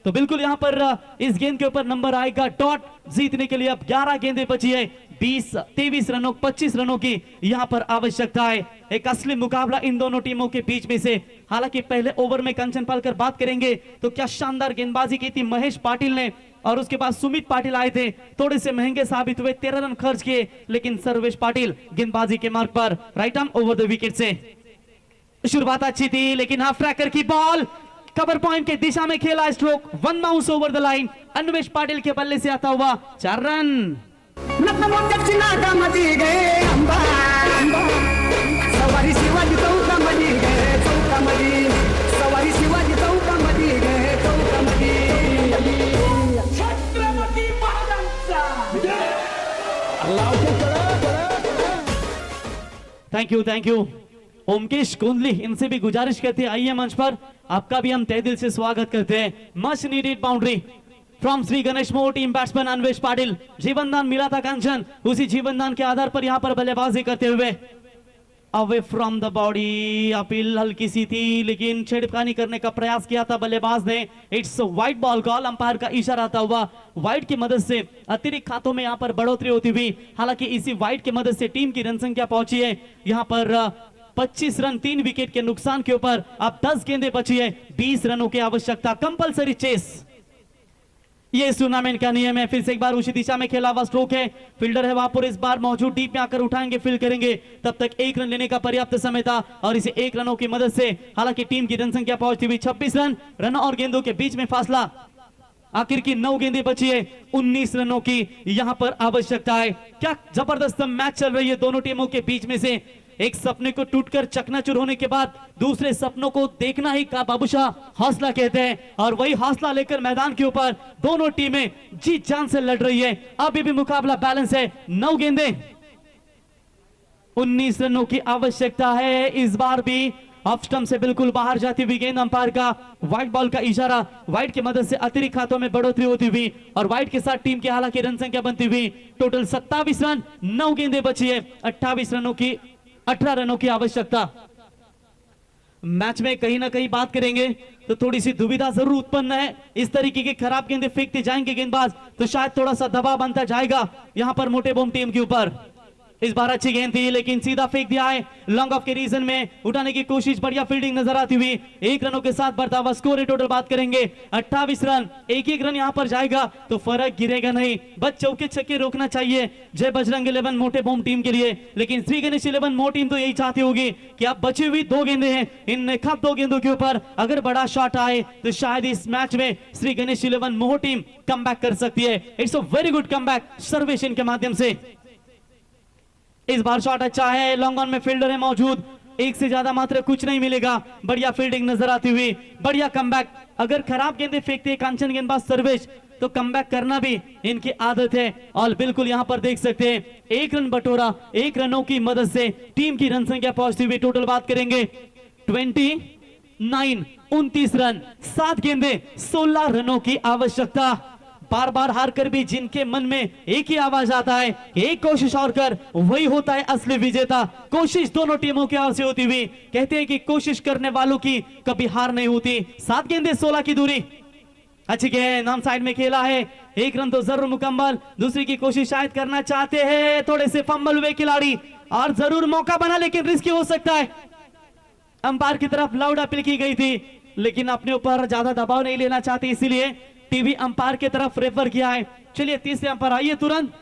तो बिल्कुल यहाँ पर इस गेंद के ऊपर नंबर आएगा डॉट. जीतने के लिए अब 11 गेंदें बची है. 23 रनों 25 रनों की यहाँ पर आवश्यकता है. एक असली मुकाबला इन दोनों टीमों के बीच में से. हालांकि पहले ओवर में कंचन पालकर बात करेंगे तो क्या शानदार गेंदबाजी की थी महेश पाटिल ने और उसके बाद सुमित पाटिल आए थे. थोड़े से महंगे साबित हुए. 13 रन खर्च किए लेकिन सर्वेश पाटिल गेंदबाजी के मार्ग पर right arm over the wicket से. शुरुआत अच्छी थी लेकिन हाफ ट्रैकर की बॉल कवर पॉइंट के दिशा में खेला. Stroke 1 bounce over the line. Anvesh Patil के बल्ले से आता हुआ 4 रन. सवारी शिवाजी चौकामध्ये गए चौकामध्ये. सवारी शिवाजी चौकामध्ये गए चौकामध्ये. छत्रपती महाराजांचा थैंक यू ओमकेश कोंडली इनसे भी गुजारिश करते हैं आइए मंच पर. आपका भी हम तहे दिल से स्वागत करते हैं. Much needed boundary from Shri Ganesh मोह टीम बैट्समैन अन्वेश पाटिल. जीवनदान मिला था कंचन. उसी जीवनदान के आधार पर यहाँ पर बल्लेबाजी करते हुए away from the body. Appeal हल्की सी थी लेकिन छेड़खानी करने का प्रयास किया था बल्लेबाज ने. It's wide ball call. Umpire का इशारा आता हुआ वाइड की मदद से अतिरिक्त खातों में यहाँ पर बढ़ोतरी होती हुई. हालांकि इसी वाइड की मदद से टीम की रन संख्या पहुंची है यहाँ पर 25 रन 3 विकेट के नुकसान के ऊपर. अब 10 गेंदें बची है. 20 रनों की आवश्यकता. कंपलसरी चेस ये इस टूर्नामेंट का नियम है. फिर से एक बार उसी दिशा में खेला हुआ स्ट्रोक है. फील्डर है वहां पर इस बार मौजूद. डीप में आकर उठाएंगे फील्ड करेंगे. तब तक 1 रन लेने का पर्याप्त समय था और इसे 1 रनों की मदद से हालांकि टीम की रन संख्या पहुंचती हुई 26 रन. रन और गेंदों के बीच में फासला. आखिर की 9 गेंदें बची है. 19 रनों की यहां पर आवश्यकता है. क्या जबरदस्त मैच चल रही है दोनों टीमों के बीच में से. एक सपने को टूटकर चकनाचूर होने के बाद दूसरे सपनों को देखना ही का बाबूशाह हौसला कहते हैं. और वही हौसला लेकर मैदान के ऊपर दोनों टीमें जीत जान से लड़ रही है. अभी भी मुकाबला बैलेंस है. 9 गेंदें 19 रनों की आवश्यकता है. इस बार भी ऑफ स्टंप से बिल्कुल बाहर जाती हुई गेंद. अंपायर का व्हाइट बॉल का इशारा. व्हाइट की मदद से अतिरिक्त खातों में बढ़ोतरी होती हुई और व्हाइट के साथ टीम की हालांकि रन संख्या बनती हुई टोटल 27 रन. 9 गेंदें बची है. 18 रनों की आवश्यकता. मैच में कहीं ना कहीं बात करेंगे तो थोड़ी सी दुविधा जरूर उत्पन्न है. इस तरीके की खराब गेंदें फेंकते जाएंगे गेंदबाज तो शायद थोड़ा सा दबाव बनता जाएगा यहां पर मोटे बोम टीम के ऊपर. इस बार अच्छी गेंद थी लेकिन सीधा फेंक दिया है लॉन्ग ऑफ के रीजन में, उठाने की कोशिश, बढ़िया फील्डिंग नजर आती हुई 1 रनों के साथ बढ़ता हुआ स्कोर। टोटल बात करेंगे 28 रन, एक रन यहां पर जाएगा तो फर्क गिरेगा नहीं, बस चौके छक्के रोकना चाहिए जय बजरंग 11 मोटे बॉम टीम के लिए। लेकिन श्री गणेश 11 मो टीम तो यही चाहती होगी कि अब बची हुई 2 गेंदें हैं, इन खास 2 गेंदों के ऊपर अगर बड़ा शॉट आए तो शायद इस मैच में श्री गणेश 11 मोह टीम कमबैक कर सकती है। It's a very good comeback सर्वेशन के माध्यम से। इस बार शॉट अच्छा है, लॉन्ग ऑन में फील्डर है मौजूद, एक से ज्यादा मात्र कुछ नहीं मिलेगा, बढ़िया फील्डिंग नजर आती हुई, बढ़िया कमबैक। अगर खराब गेंदें फेंकते कांचन गेंदबाज सर्वेश तो कमबैक करना भी इनकी आदत है। और बिल्कुल यहां पर देख सकते हैं 1 रन बटोरा, 1 रनों की मदद से टीम की रन संख्या पहुंचती हुई। टोटल बात करेंगे 29 रन, 7 गेंदें, 16 रनों की आवश्यकता। बार बार हार कर भी जिनके मन में एक ही आवाज आता है, एक कोशिश और कर, वही होता है असली विजेता। कोशिश दोनों टीमों की ओर से होती हुई, कहते हैं कि कोशिश करने वालों की कभी हार नहीं होती। 7 गेंदें 16 की दूरी, अच्छी गेंद ऑन साइड में खेला है, 1 रन तो जरूर मुकम्मल। दूसरी की कोशिश शायद करना चाहते हैं, थोड़े से फंबल हुए खिलाड़ी और जरूर मौका बना लेकिन रिस्की हो सकता है। अंपायर की तरफ लाउड अपील की गई थी लेकिन अपने ऊपर ज्यादा दबाव नहीं लेना चाहते, इसीलिए टीवी अंपायर की तरफ रेफर किया है। चलिए तीसरे अंपायर आइए तुरंत,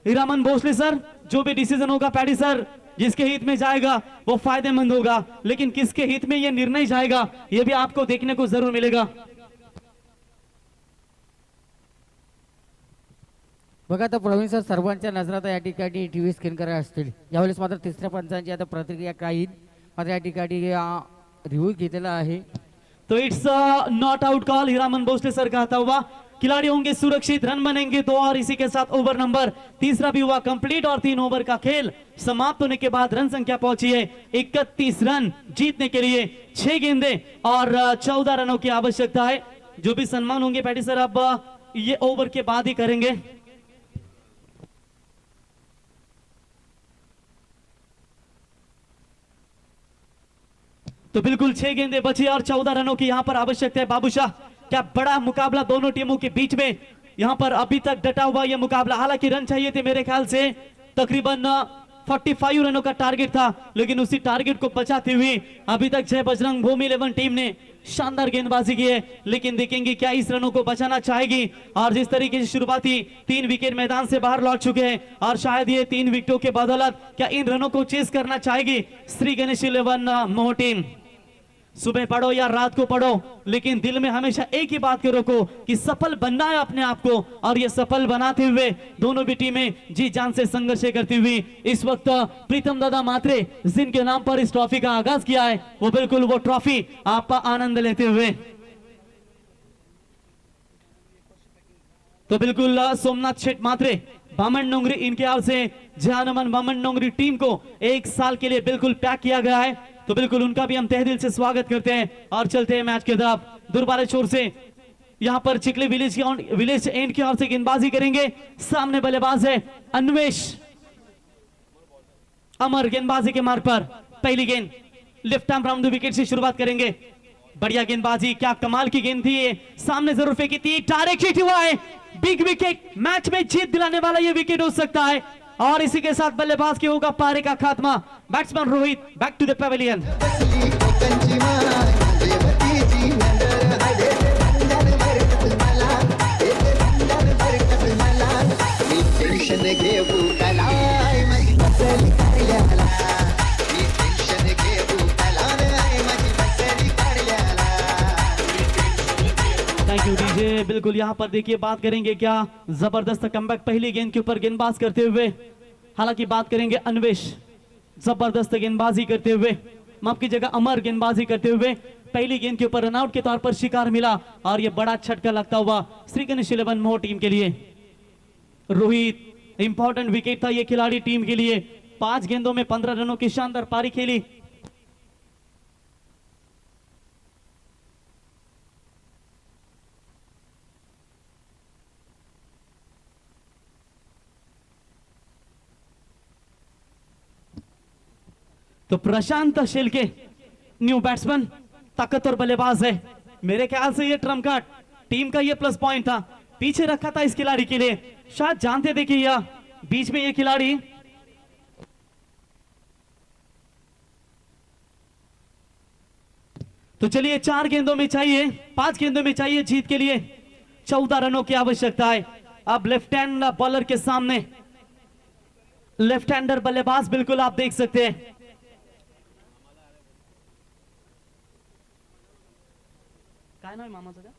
हीरामन भोसले सर। जो भी डिसीजन होगा पैडी सर, जिसके हित में जाएगा वो फायदेमंद होगा, लेकिन किसके हित में ये निर्णय जाएगा ये भी आपको देखने को जरूर मिलेगा। बघा आता प्रवीण सर सर्वांच्या नजरात या ठिकाणी टीव्ही स्क्रीन करत असतील, यावेळेस मात्र तिसऱ्या पंचांची आता प्रतिक्रिया काही मात्र या ठिकाणी रिव्ह्यू घेतलेला आहे। तो it's not out call Hiraman Bhosale sir का आता हुआ। खिलाड़ी होंगे सुरक्षित, रन बनेंगे 2 और इसी के साथ ओवर नंबर तीसरा भी हुआ कंप्लीट और 3 ओवर का खेल समाप्त होने के बाद रन संख्या पहुंची है 31 रन। जीतने के लिए 6 गेंदें और 14 रनों की आवश्यकता है। जो भी सम्मान होंगे पैडी सर अब ये ओवर के बाद ही करेंगे। तो बिल्कुल 6 गेंदें बची और 14 रनों की यहां पर आवश्यकता है। बाबूशाह, क्या बड़ा मुकाबला दोनों टीमों के बीच में यहां पर अभी तक डटा हुआ यह मुकाबला। हालांकि रन चाहिए थे मेरे ख्याल से तकरीबन 45 रनों का टारगेट था, लेकिन उसी टारगेट को बचाते हुए अभी तक जय बजरंग भूमि 11 टीम ने शानदार गेंदबाजी की है। लेकिन देखेंगे क्या इस रनों को बचाना चाहेगी। और जिस तरीके से शुरुआती 3 विकेट मैदान से बाहर लौट चुके हैं और शायद ये 3 विकेटों के बदौलत क्या इन रनों को चेस करना चाहेगी श्री गणेश 11 मोह टीम। सुबह पढ़ो या रात को पढ़ो, लेकिन दिल में हमेशा एक ही बात के रखो कि सफल बनना है अपने आप को, और ये सफल बनाते हुए दोनों भी टीमें जी जान से संघर्ष करती हुई इस वक्त प्रीतम दादा मात्रे जिनके नाम पर इस ट्रॉफी का आगाज किया है वो बिल्कुल वो ट्रॉफी आप आनंद लेते हुए। तो बिल्कुल सोमनाथ शेठ मात्रे बामन नोंगरी इनके ओर से जहानमन बामन नोंगरी टीम को 1 साल के लिए बिल्कुल पैक किया गया है। तो बिल्कुल उनका भी हम तहे दिल से स्वागत करते हैं और चलते हैं मैच की तरफ। दुर्बारे छोर से यहां पर चिकले विलेज एंड की ओर से गेंदबाजी करेंगे। सामने बल्लेबाज है अन्वेश अमर, गेंदबाजी के मार्ग पर पहली गेंद left arm round the wicket से शुरुआत करेंगे। बढ़िया गेंदबाजी, क्या कमाल की गेंद थी ये, सामने जरूर फेंकी थी, डायरेक्ट हिट हुआ है, बिग विकेट, मैच में जीत दिलाने वाला ये विकेट हो सकता है। और इसी के साथ बल्लेबाज के होगा पारे का खात्मा। Batsman Rohit back to the pavilion. Thank you DJ. बिल्कुल यहां पर देखिए बात करेंगे क्या जबरदस्त कमबैक पहली गेंद के ऊपर गेंदबाज करते हुए। हालांकि बात करेंगे अन्वेश जबरदस्त गेंदबाजी करते हुए, माफ कीजिएगा अमर गेंदबाजी करते हुए पहली गेंद के ऊपर रनआउट के तौर पर शिकार मिला और यह बड़ा झटका लगता हुआ श्री गणेश 11 मोह टीम के लिए। रोहित इंपॉर्टेंट विकेट था ये खिलाड़ी टीम के लिए, 5 गेंदों में 15 रनों की शानदार पारी खेली। तो प्रशांत शेलके न्यू बैट्समैन, ताकतवर बल्लेबाज है। मेरे ख्याल से ये ट्रम्प कार्ड टीम का ये प्लस पॉइंट था, पीछे रखा था इस खिलाड़ी के लिए। शायद जानते थे कि यह बीच में ये खिलाड़ी तो चलिए 4 गेंदों में चाहिए, 5 गेंदों में चाहिए जीत के लिए 14 रनों की आवश्यकता है। अब लेफ्ट हैंड बॉलर के सामने लेफ्ट हैंडर बल्लेबाज बिल्कुल आप देख सकते हैं। काय नाव आहे मामाचं त्या?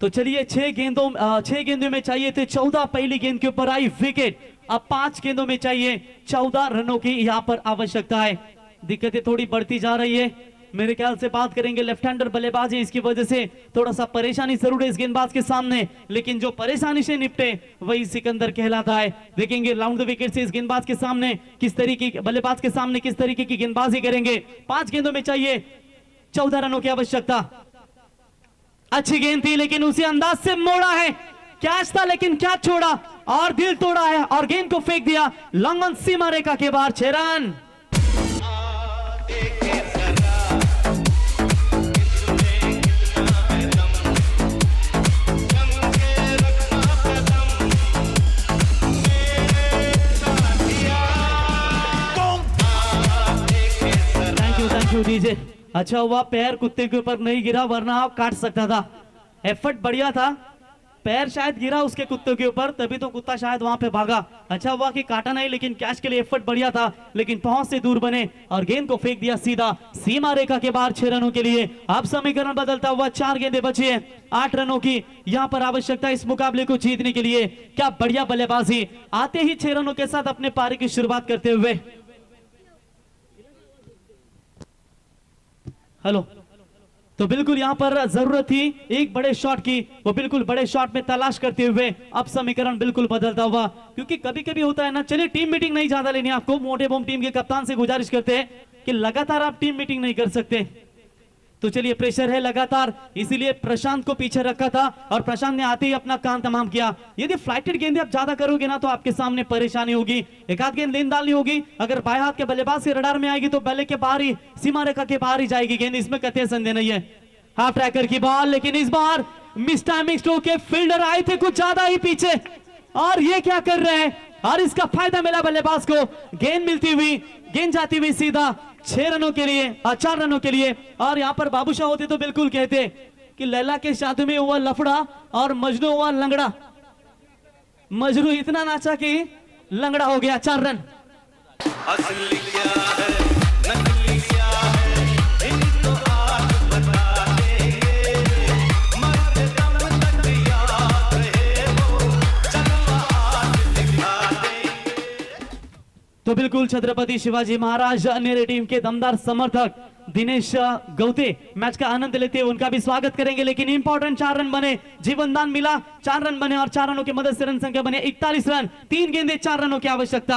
तो चलिए 6 गेंदों में चाहिए थे 14, पहली गेंद के ऊपर आई विकेट। अब 5 गेंदों में चाहिए 14 रनों की यहां पर आवश्यकता है। दिक्कतें थोड़ी बढ़ती जा रही है, मेरे ख्याल से बात करेंगे लेफ्ट हैंडर बल्लेबाज है, इसकी वजह से थोड़ा सा परेशानी जरूर है इस गेंदबाज के सामने, लेकिन जो परेशानी से निपटे वही सिकंदर कहलाता है। देखेंगे राउंड द विकेट से इस गेंदबाज के सामने किस तरीके बल्लेबाज के सामने किस तरीके की गेंदबाजी करेंगे। 5 गेंदों में चाहिए 14 रनों की आवश्यकता। अच्छी गेंद थी लेकिन उसी अंदाज से मोड़ा है, कैच था लेकिन क्या छोड़ा और दिल तोड़ा है और गेंद को फेंक दिया लॉन्ग ऑन सीमा रेखा के बाहर। 6 रन। Thank you DJ. अच्छा हुआ पैर कुत्ते के ऊपर नहीं गिरा, वरना आप काट सकता था। एफर्ट बढ़िया था, पैर शायद गिरा उसके कुत्ते के ऊपर, तभी तो कुत्ता शायद वहां पे भागा। अच्छा हुआ कि काटा नहीं, लेकिन कैच के लिए एफर्ट बढ़िया था, लेकिन पहुंच से दूर बने और गेंद को फेंक दिया सीधा सीमा रेखा के बाहर। 6 रनों के लिए अब समीकरण बदलता हुआ, 4 गेंदें बची है, 8 रनों की यहां पर आवश्यकता इस मुकाबले को जीतने के लिए। क्या बढ़िया बल्लेबाजी, आते ही 6 रनों के साथ अपने पारी की शुरुआत करते हुए। हेलो, तो बिल्कुल यहां पर जरूरत थी एक बड़े शॉट की, वो बिल्कुल बड़े शॉट में तलाश करते हुए अब समीकरण बिल्कुल बदलता हुआ, क्योंकि कभी कभी होता है ना। चलिए टीम मीटिंग नहीं ज्यादा लेनी, आपको मोटे बम टीम के कप्तान से गुजारिश करते हैं कि लगातार आप टीम मीटिंग नहीं कर सकते। तो चलिए प्रेशर है लगातार, इसीलिए प्रशांत को पीछे रखा था और प्रशांत ने आते ही अपना काम तमाम किया। यदि फ्लाइटेड गेंदें आप ज्यादा करोगे ना तो आपके सामने परेशानी होगी, एक आध गेंद लेन डालनी होगी। अगर बाएं हाथ के बल्लेबाज के रडार में आएगी तो बल्ले के बाहर ही, सीमा रेखा के बाहर ही जाएगी गेंद, इसमें कतई संदेह नहीं है। हाफ ट्रैकर की बॉल, लेकिन इस बार मिस टाइमिंग स्ट्रोक के फील्डर आए थे कुछ ज्यादा ही पीछे, और ये क्या कर रहे हैं, और इसका फायदा मिला बल्लेबाज को। गेंद मिलती हुई, गेंद जाती हुई सीधा 6 रनों के लिए, 4 रनों के लिए। और यहां पर बाबूशाह होते तो बिल्कुल कहते कि लैला के शादी में हुआ लफड़ा और मजनू हुआ लंगड़ा। मजनू इतना नाचा कि लंगड़ा हो गया। 4 रन। तो बिल्कुल छत्रपति शिवाजी महाराज अन्य टीम के दमदार समर्थक दिनेश गौते मैच का आनंद लेते हुए उनका भी स्वागत करेंगे। लेकिन इंपॉर्टेंट 4 रन बने, जीवनदान मिला, 4 रन बने और 4 रनों की मदद से रन संख्या बने 41 रन। 3 गेंदें 4 रनों की आवश्यकता।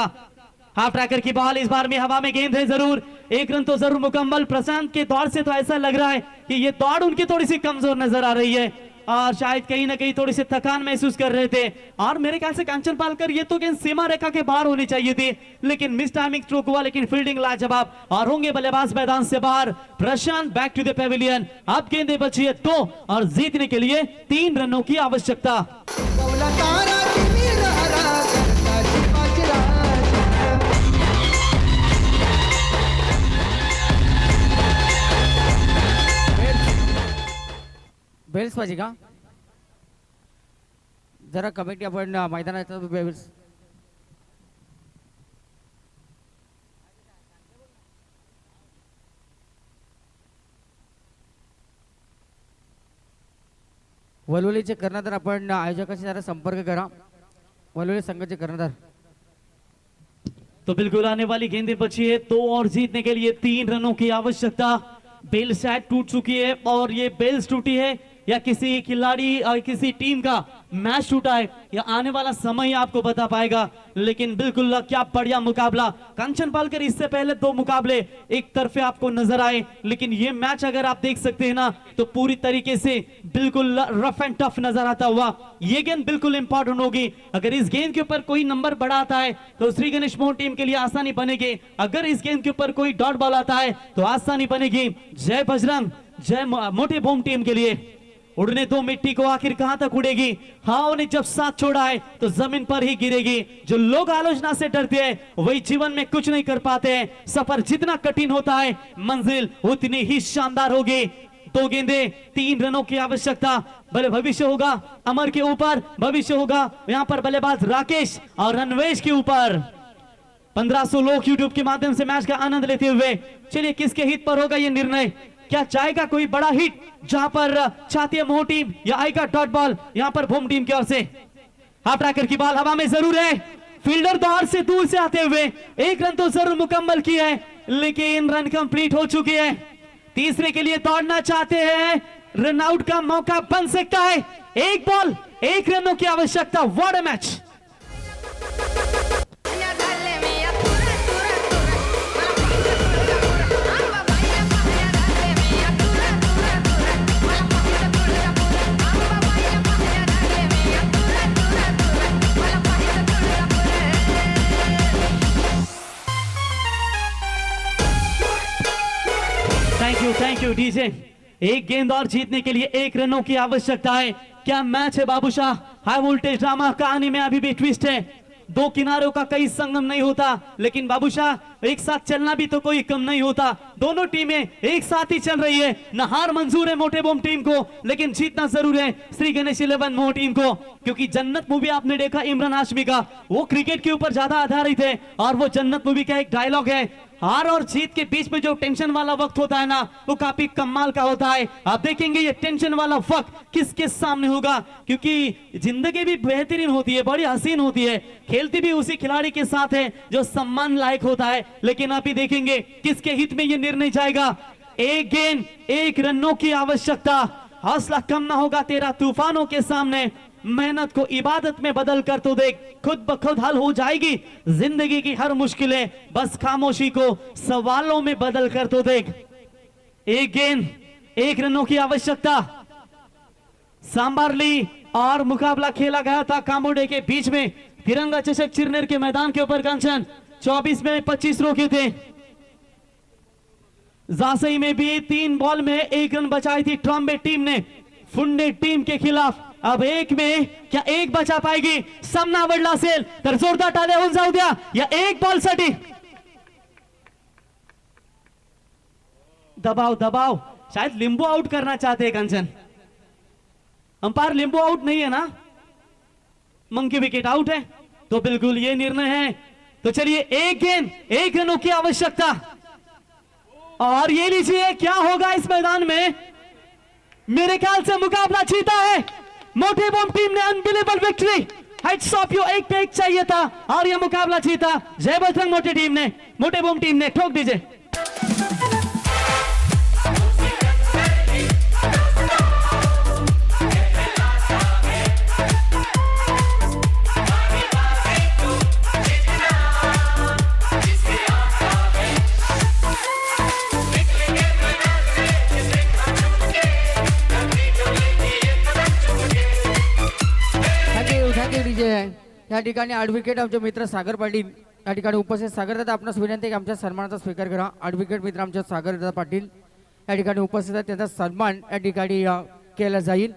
हाफ ट्रैकर की बॉल, इस बार में हवा में गेंद है जरूर, 1 रन तो जरूर मुकम्मल। प्रशांत के दौड़ से तो ऐसा लग रहा है कि ये दौड़ उनकी थोड़ी सी कमजोर नजर आ रही है और शायद कहीं ना कहीं थोड़ी सी थकान महसूस कर रहे थे। और मेरे ख्याल से कांचन पालकर ये तो गेंद सीमा रेखा के बाहर होनी चाहिए थी, लेकिन मिस टाइमिंग स्ट्रोक हुआ, लेकिन फील्डिंग लाजवाब और होंगे बल्लेबाज मैदान से बाहर। प्रशांत बैक टू द पेविलियन। अब गेंदें बची है 2 और जीतने के लिए 3 रनों की आवश्यकता। बेल्स पाहिजे का जरा कमिटी आपण मैदानात बेल्स वलवलीचे कर्णधार आपण आयोजकाशी जरा संपर्क करा। वलवली संघाचे कर्णधार। तो बिल्कुल आने वाली गेंदें बची है 2 और जीतने के लिए 3 रनों की आवश्यकता। बेल शायद टूट चुकी है और ये बेल्स टूटी है या किसी खिलाड़ी और किसी टीम का मैच टूटा है, या आने वाला समय ही आपको बता पाएगा। लेकिन बिल्कुल क्या बढ़िया मुकाबला। कंचन पालकर इससे पहले 2 मुकाबले एक तरफे आपको नजर आए, लेकिन ये मैच अगर आप देख सकते हैं ना तो पूरी तरीके से बिल्कुल रफ एंड टफ नजर आता हुआ। ये गेंद बिल्कुल इंपॉर्टेंट होगी। अगर इस गेंद के ऊपर कोई नंबर बड़ा आता है तो श्री गणेश मोहन टीम के लिए आसानी बनेगी। अगर इस गेंद के ऊपर कोई डॉट बॉल आता है तो आसानी बनेगी जय बजरंग, जय मोटे बॉम टीम के लिए। उड़ने दो मिट्टी को, आखिर कहां तक उड़ेगी। हाँ ने जब साथ छोड़ा है तो जमीन पर ही गिरेगी। जो लोग आलोचना से डरते हैं वही जीवन में कुछ नहीं कर पाते हैं। सफर जितना कठिन होता है मंजिल उतनी ही शानदार होगी। 2 गेंदे 3 रनों की आवश्यकता। भविष्य होगा अमर के ऊपर, भविष्य होगा यहाँ पर बल्लेबाज राकेश और रणवेश के ऊपर। 1500 लोग यूट्यूब के माध्यम से मैच का आनंद लेते हुए, चलिए किसके हित पर होगा ये निर्णय। क्या चाहेगा कोई बड़ा हिट जहां पर चाहती है मोह टीम, या आएगा डॉट बॉल यहां पर भूम टीम की ओर से। हाफ ट्रैकर की बॉल हवा में जरूर है। फील्डर दौर से दूर से आते हुए 1 रन तो जरूर मुकम्मल किया है, लेकिन रन कंप्लीट हो चुकी है। तीसरे के लिए दौड़ना चाहते हैं, रन आउट का मौका बन सकता है। 1 बॉल 1 रनों की आवश्यकता। What a match. Thank you DJ. 1 गेंद और जीतने के लिए 1 रनों की आवश्यकता है। क्या मैच है बाबूशाह। हाई वोल्टेज ड्रामा कहानी में अभी भी ट्विस्ट है। 2 किनारों का कई संगम नहीं होता, लेकिन बाबूशाह एक साथ चलना भी तो कोई कम नहीं होता। दोनों टीमें एक साथ ही चल रही है। न हार मंजूर है मोटे बम टीम को, लेकिन जीतना जरूर है श्री गणेश 11 मोह टीम को। क्योंकि जन्नत मूवी आपने देखा इमरान हाशमी का, वो क्रिकेट के ऊपर ज्यादा आधारित है। और वो जन्नत मूवी का एक डायलॉग है, हार और जीत के बीच में जो टेंशन वाला वक्त होता है ना, वो काफी कमाल का होता है। आप देखेंगे ये टेंशन वाला वक्त किसके सामने होगा, क्योंकि जिंदगी भी बेहतरीन होती है, बड़ी हसीन होती है। खेलती भी उसी खिलाड़ी के साथ है जो सम्मान लायक होता है। लेकिन आप ही देखेंगे किसके हित में ये निर्णय जाएगा। 1 गेंद 1 रनों की आवश्यकता। हौसला कम ना होगा तेरा तूफानों के सामने। मेहनत को इबादत में बदल कर तो देख, खुद ब खुद हल हो जाएगी जिंदगी की हर मुश्किलें। बस खामोशी को सवालों में बदल कर तो देख। 1 गेंद 1 रनों की आवश्यकता। सांबारली और मुकाबला खेला गया था कामोडे के बीच में। तिरंगा चषक चिरनेर के मैदान के ऊपर कंचन 24 में 25 रोके थे। जासई में भी 3 बॉल में 1 रन बचाई थी ट्रॉम्बे टीम ने फुंडे टीम के खिलाफ। अब 1 में क्या 1 बचा पाएगी सामना आवडला असेल तर जोरदार टाळ्या होऊन जाऊ द्या या 1 बॉल साठी। दबाव दबाव, शायद लिंबू आउट करना चाहते हैं कंचन। अंपायर लिंबू आउट नहीं है ना, मंकी विकेट आउट है, तो बिल्कुल ये निर्णय है। तो चलिए 1 गेंद 1 रनों की आवश्यकता। और ये लीजिए क्या होगा इस मैदान में। मेरे ख्याल से मुकाबला जीता है मोटे बम टीम ने। Unbelievable victory, heads of you. 1 पे 1 चाहिए था और यह मुकाबला जीता जय बजरंग मोटे टीम ने, मोटे बम टीम ने। ठोक दीजिए। या ठिकाणी ॲडव्होकेट आमचे मित्र सागर पाटील या ठिकाणी उपस्थित. सागर दादा आपणास विनंती की आमच्या सन्मानाचा स्वीकार करा. ॲडव्होकेट मित्र आमचे सागर दादा पाटील या ठिकाणी उपस्थित आहेत, त्यांचा सन्मान या ठिकाणी केला जाईल.